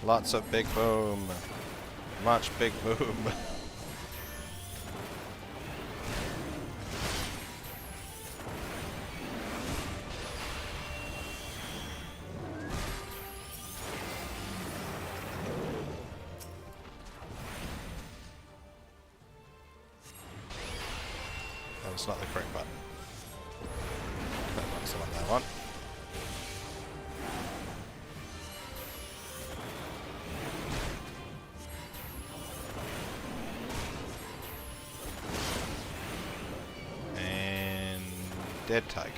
Lots of big boom. Much big boom. That was not the correct button. That was the one I want. Dead tiger.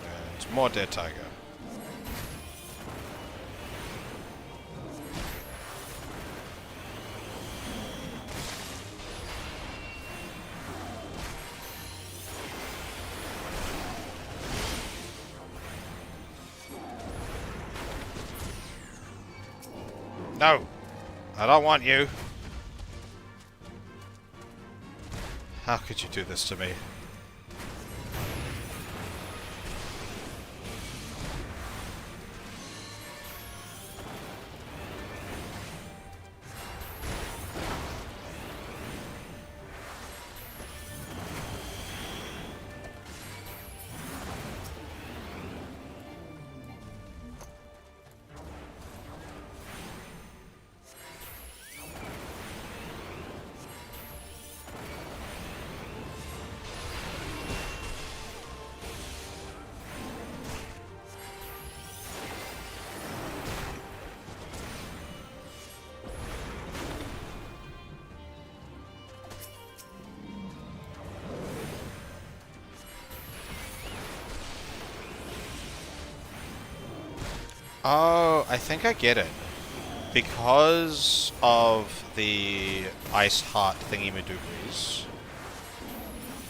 And more dead tiger. No! I don't want you! How could you do this to me? Oh, I think I get it. Because of the ice heart thingy-madoobries,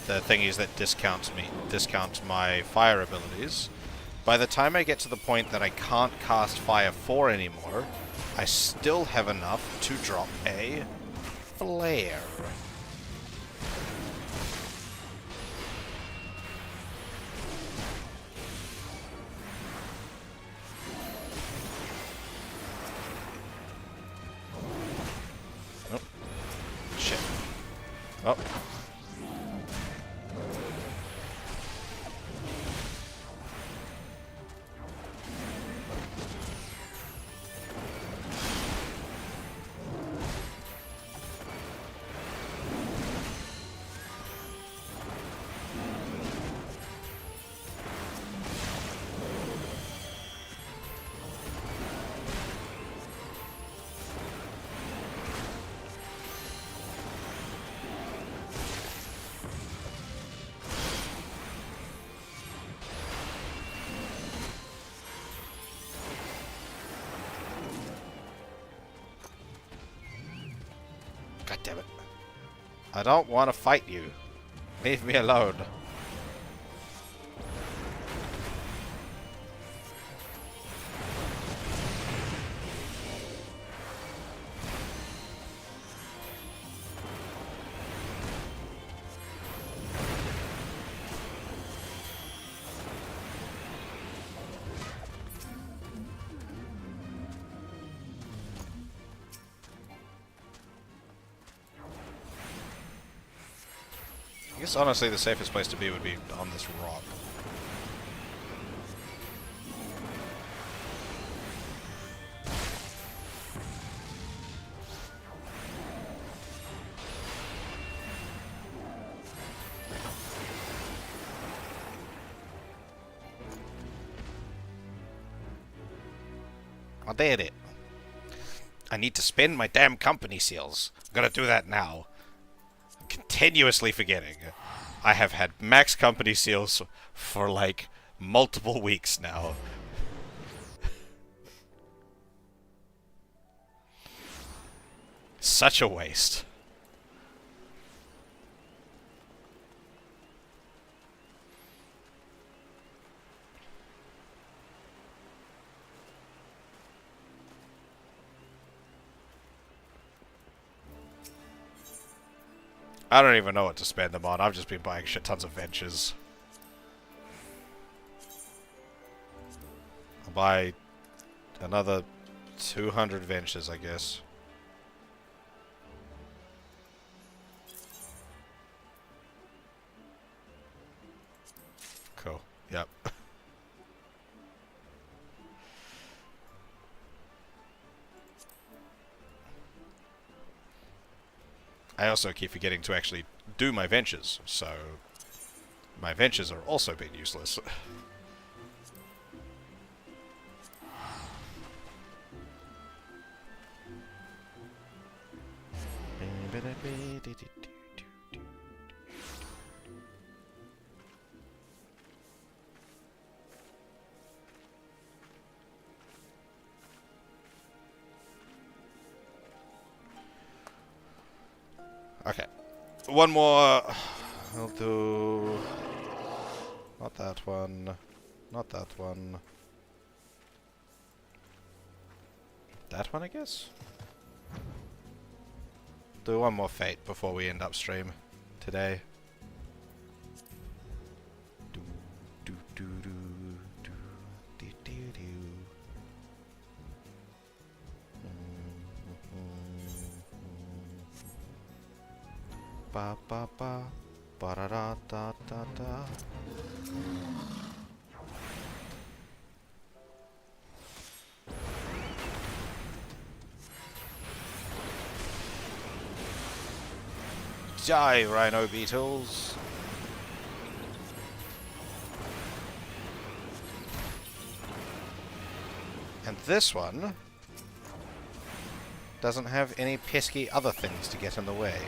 the thingies that discount my fire abilities, by the time I get to the point that I can't cast Fire 4 anymore, I still have enough to drop a flare. Oh. God damn it. I don't want to fight you. Leave me alone. I guess honestly the safest place to be would be on this rock. I did it. I need to spend my damn company seals. I'm gonna do that now. I'm continuously forgetting. I have had max company seals for like multiple weeks now. Such a waste. I don't even know what to spend them on. I've just been buying shit tons of ventures. I'll buy another 200 ventures, I guess. Cool. Yep. I also keep forgetting to actually do my ventures, so my ventures are also being useless. Okay. One more. I'll do... Not that one. Not that one. That one, I guess? Do one more fate before we end upstream today. Do, do, do, do, do, do, do, do. Ba ba ba ba da da da da da. Die, rhino beetles. And this one doesn't have any pesky other things to get in the way.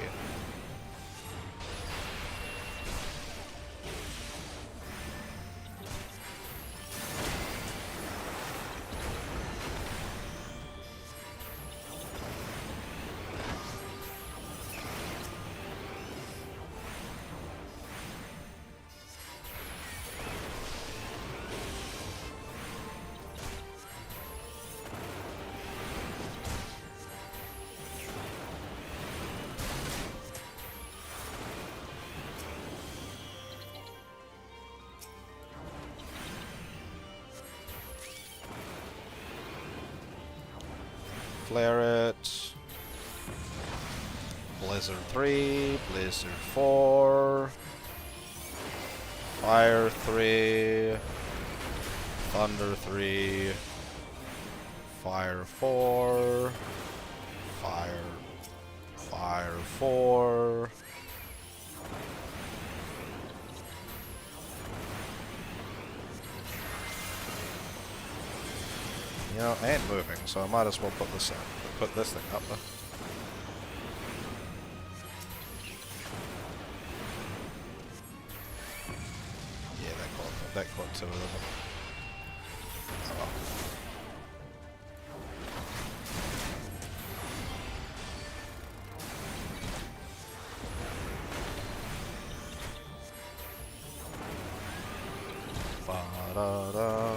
Flare it. Blizzard 3, Blizzard 4, Fire 3, Thunder 3, Fire 4, Fire 4. You know, I ain't moving, so I might as well put this thing up there. Yeah, that caught two of them. Oh well.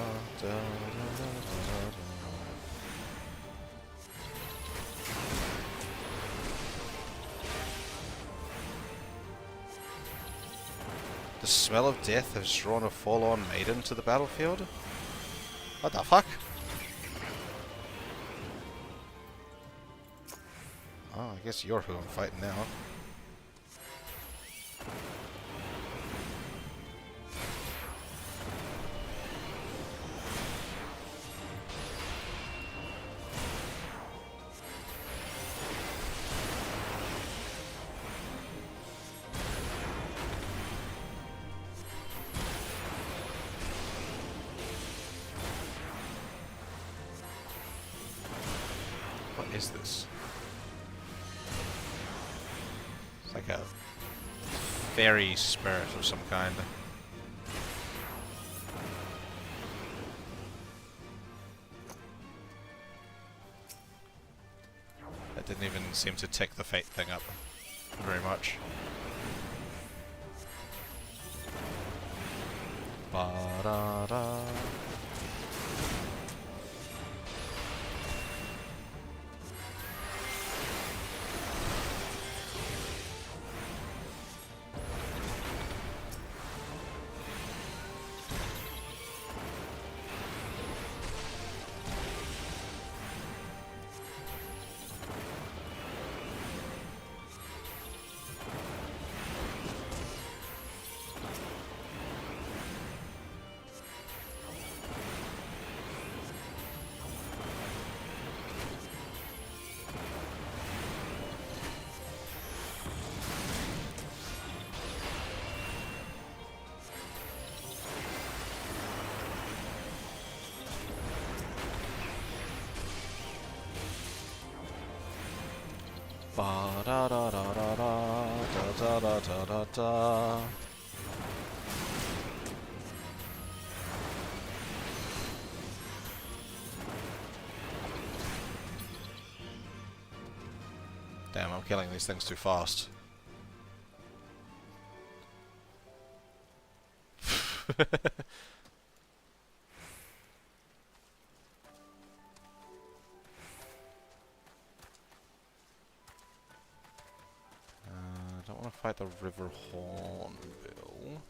The smell of death has drawn a forlorn maiden to the battlefield? What the fuck? Oh, I guess you're who I'm fighting now. What is this? It's like a fairy spirit of some kind. That didn't even seem to tick the fate thing up very much. Ba-da-da. Ba da da da da da da da da da da. Damn, I'm killing these things too fast. I don't want to fight the River Hornbill.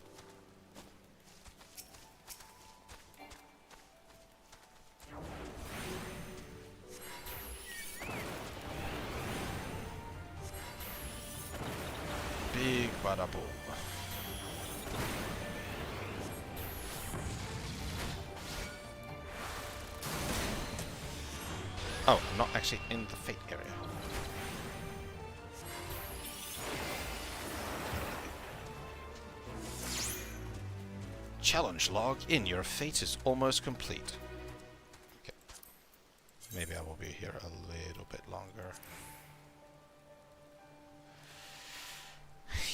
Big bada boom. Oh, I'm not actually in the fate area. Challenge log in. Your fate is almost complete. Okay. Maybe I will be here a little bit longer.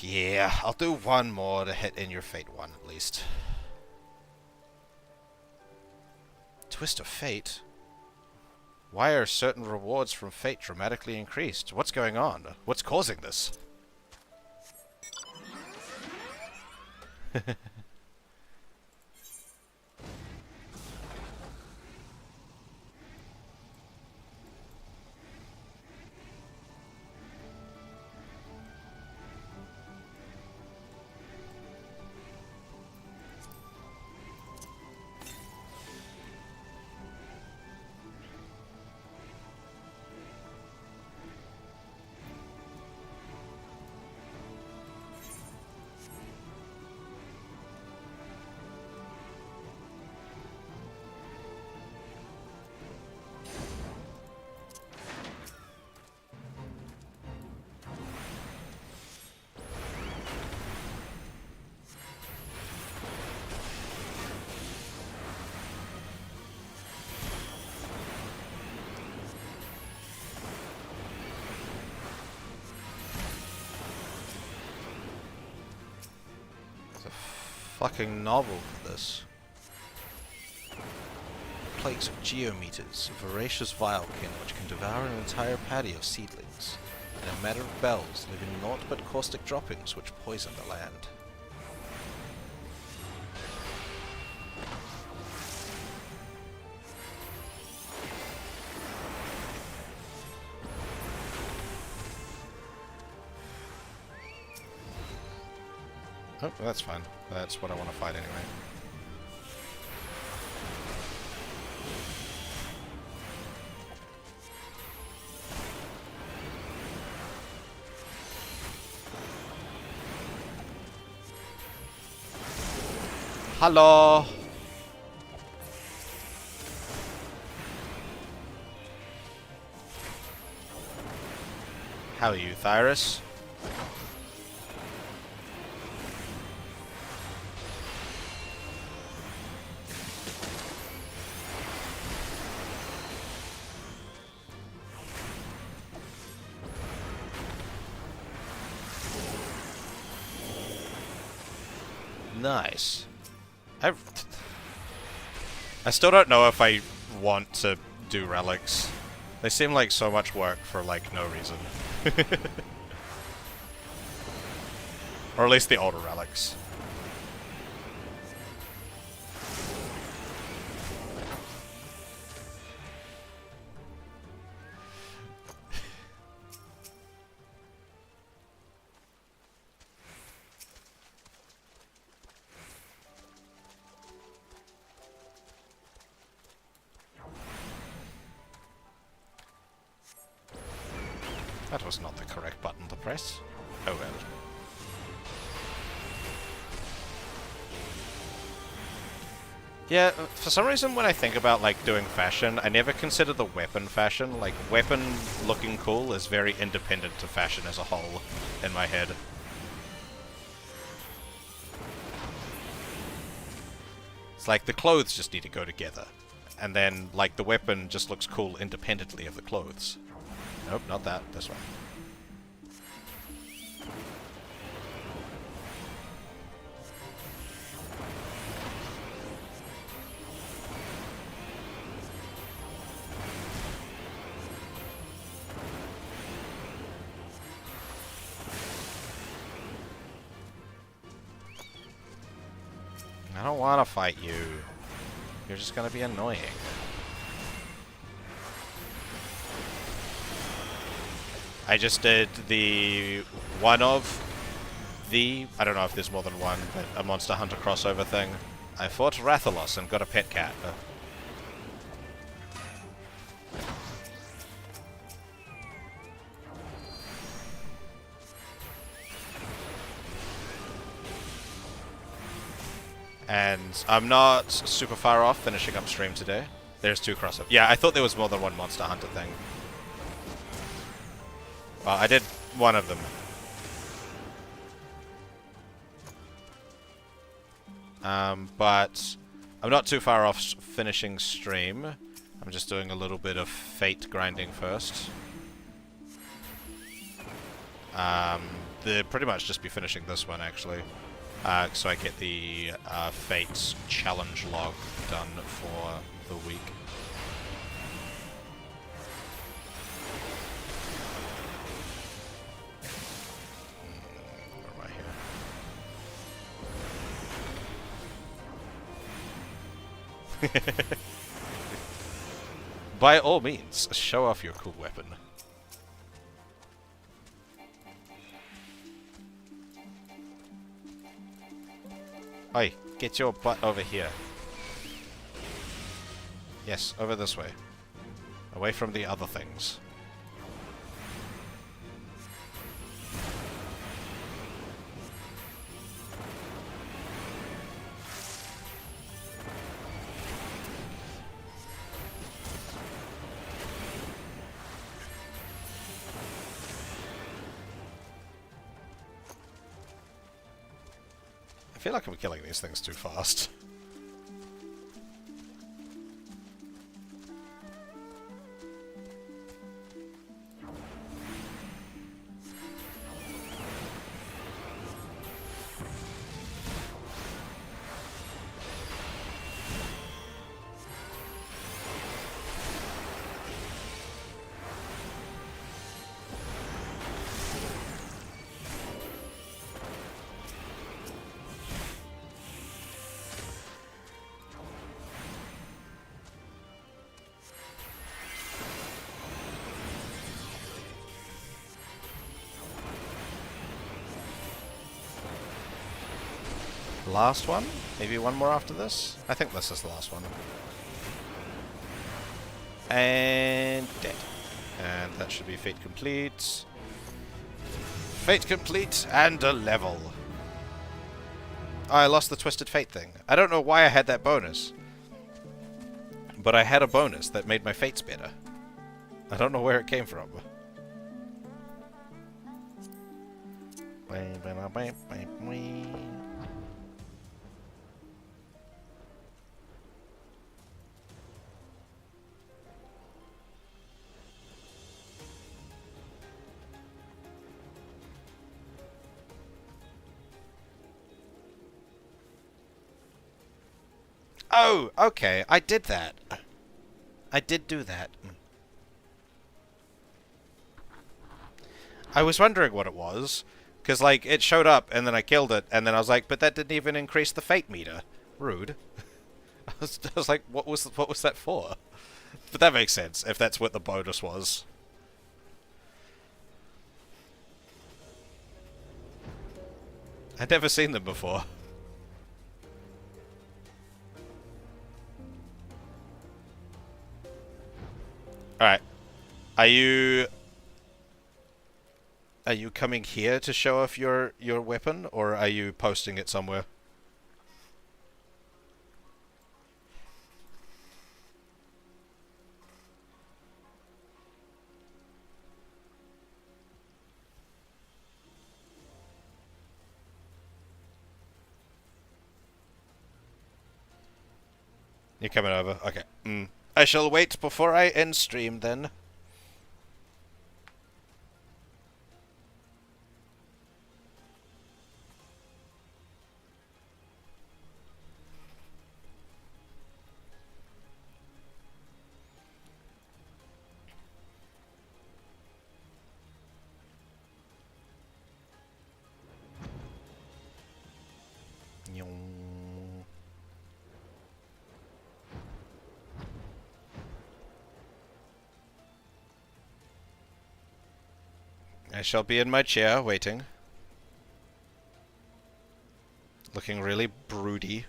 Yeah, I'll do one more to hit in your fate one at least. Twist of fate? Why are certain rewards from fate dramatically increased? What's going on? What's causing this? Fucking novel for this. Plagues of geometers, a voracious vilekin which can devour an entire paddy of seedlings, and a matter of bells living naught but caustic droppings which poison the land. Oh, that's fine. That's what I want to fight anyway. Hello! How are you, Thyrus? Nice. I still don't know if I want to do relics. They seem like so much work for, like, no reason. Or at least the older relics. That was not the correct button to press. Oh well. Yeah, for some reason when I think about, like, doing fashion, I never consider the weapon fashion. Like, weapon looking cool is very independent to fashion as a whole, in my head. It's like, the clothes just need to go together. And then, like, the weapon just looks cool independently of the clothes. Nope, not that. This one. I don't want to fight you. You're just gonna be annoying. I just did the one of the... I don't know if there's more than one, but a Monster Hunter crossover thing. I fought Rathalos and got a pet cat. And I'm not super far off finishing up stream today. There's 2 crossover. Yeah, I thought there was more than one Monster Hunter thing. Well, I did one of them. But I'm not too far off finishing stream. I'm just doing a little bit of Fate grinding first. They'll pretty much just be finishing this one, actually. So I get the Fates challenge log done for the week. Where am I here? By all means, show off your cool weapon. Oi, get your butt over here. Yes, over this way. Away from the other things. I feel like I'm killing these things too fast. Last one? Maybe one more after this? I think this is the last one. And dead. And that should be Fate complete. Fate complete and a level. Oh, I lost the Twisted Fate thing. I don't know why I had that bonus. But I had a bonus that made my fates better. I don't know where it came from. Oh, okay. I did that. I did do that. I was wondering what it was. Because, like, it showed up, and then I killed it, and then I was like, but that didn't even increase the fate meter. Rude. I was like, what was that for? But that makes sense, if that's what the bonus was. I'd never seen them before. Alright. Are you... Are you coming here to show off your weapon, or are you posting it somewhere? You're coming over. Okay. I shall wait before I end stream then. I shall be in my chair, waiting. Looking really broody.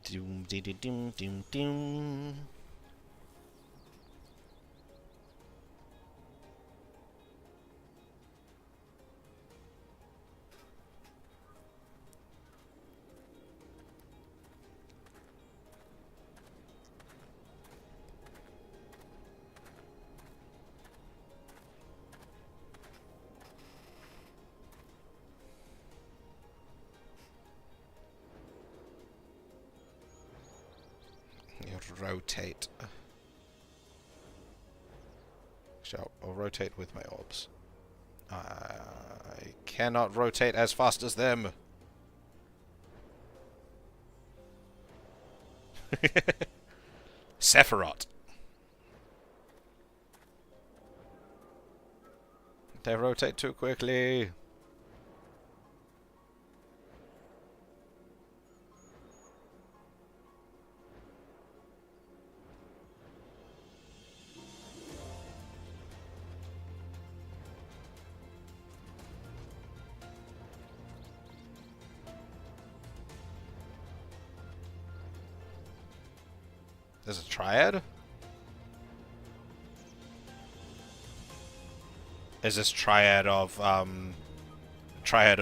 Doom, dee, dee, doom, doom, doom. Rotate. So I'll rotate with my orbs. I cannot rotate as fast as them. Sephiroth. They rotate too quickly. There's a triad? Is this triad of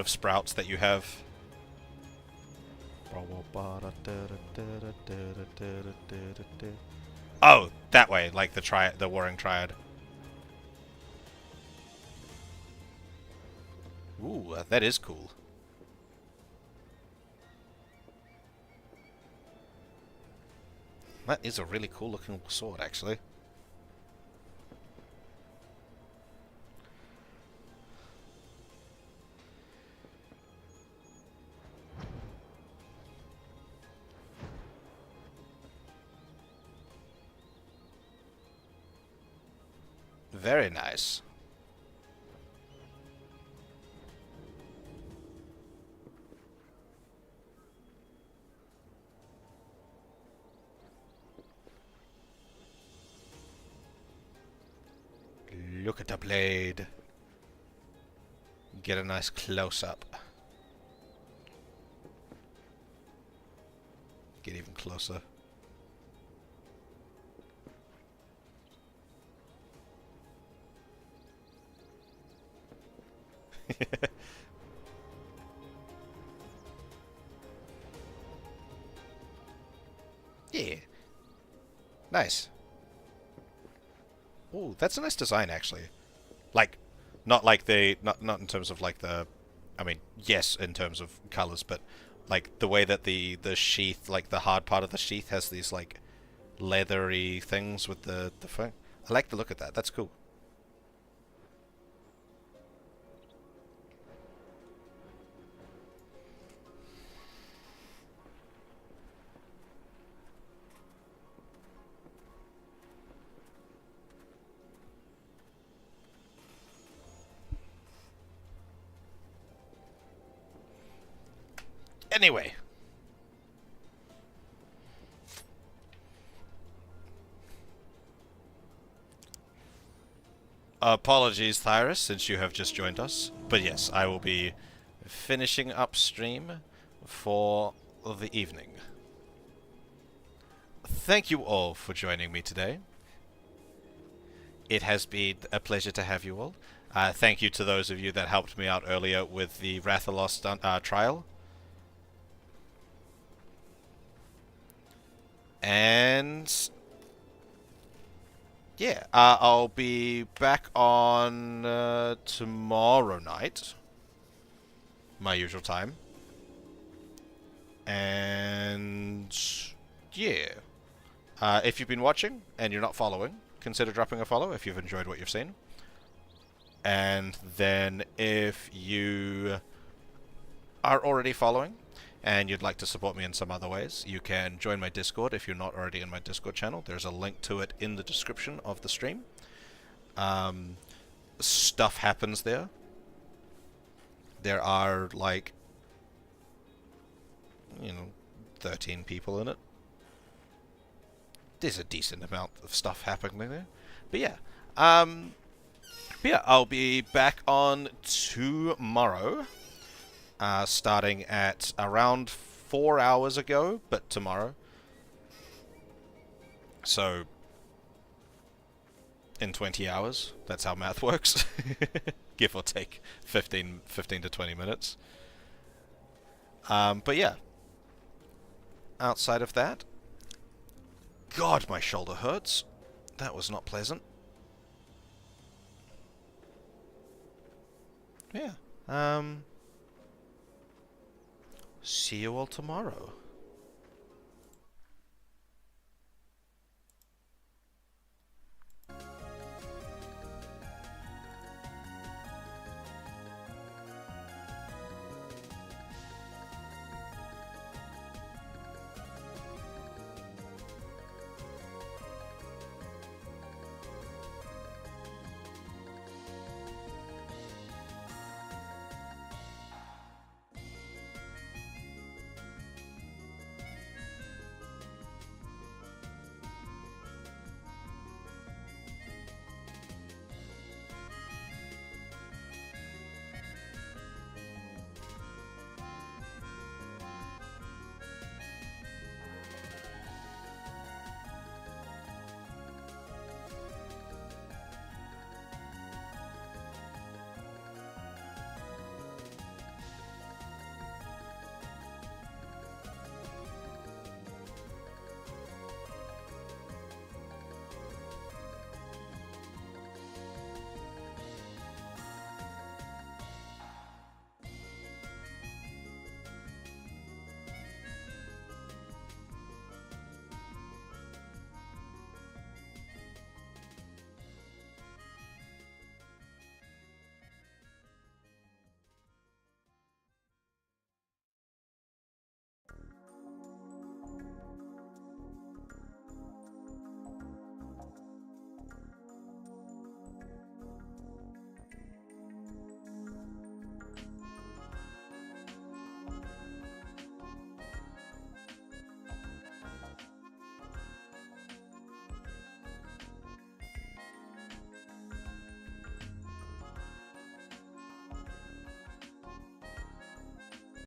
sprouts that you have? Oh, that way, like the warring triad. Ooh, that is cool. That is a really cool looking sword, actually. Very nice. Look at the blade. Get a nice close-up. Get even closer. Yeah. Nice. Ooh, that's a nice design, actually. Like, Not like the not in terms of like the, I mean, yes, in terms of colors, but like the way that the sheath, like the hard part of the sheath, has these like leathery things with the phone. I like the look at that. That's cool. Anyway, apologies, Thyrus, since you have just joined us. But yes, I will be finishing up stream for the evening. Thank you all for joining me today. It has been a pleasure to have you all. Thank you to those of you that helped me out earlier with the Rathalos trial. And yeah, I'll be back on tomorrow night, my usual time. And yeah, if you've been watching and you're not following, consider dropping a follow if you've enjoyed what you've seen. And then if you are already following and you'd like to support me in some other ways, you can join my Discord if you're not already in my Discord channel. There's a link to it in the description of the stream. Stuff happens there. There are, like, 13 people in it. There's a decent amount of stuff happening there. But yeah, I'll be back on tomorrow, starting at around 4 hours ago, but tomorrow. So, in 20 hours, that's how math works. Give or take 15 to 20 minutes. But yeah, outside of that, God, my shoulder hurts. That was not pleasant. Yeah. See you all tomorrow.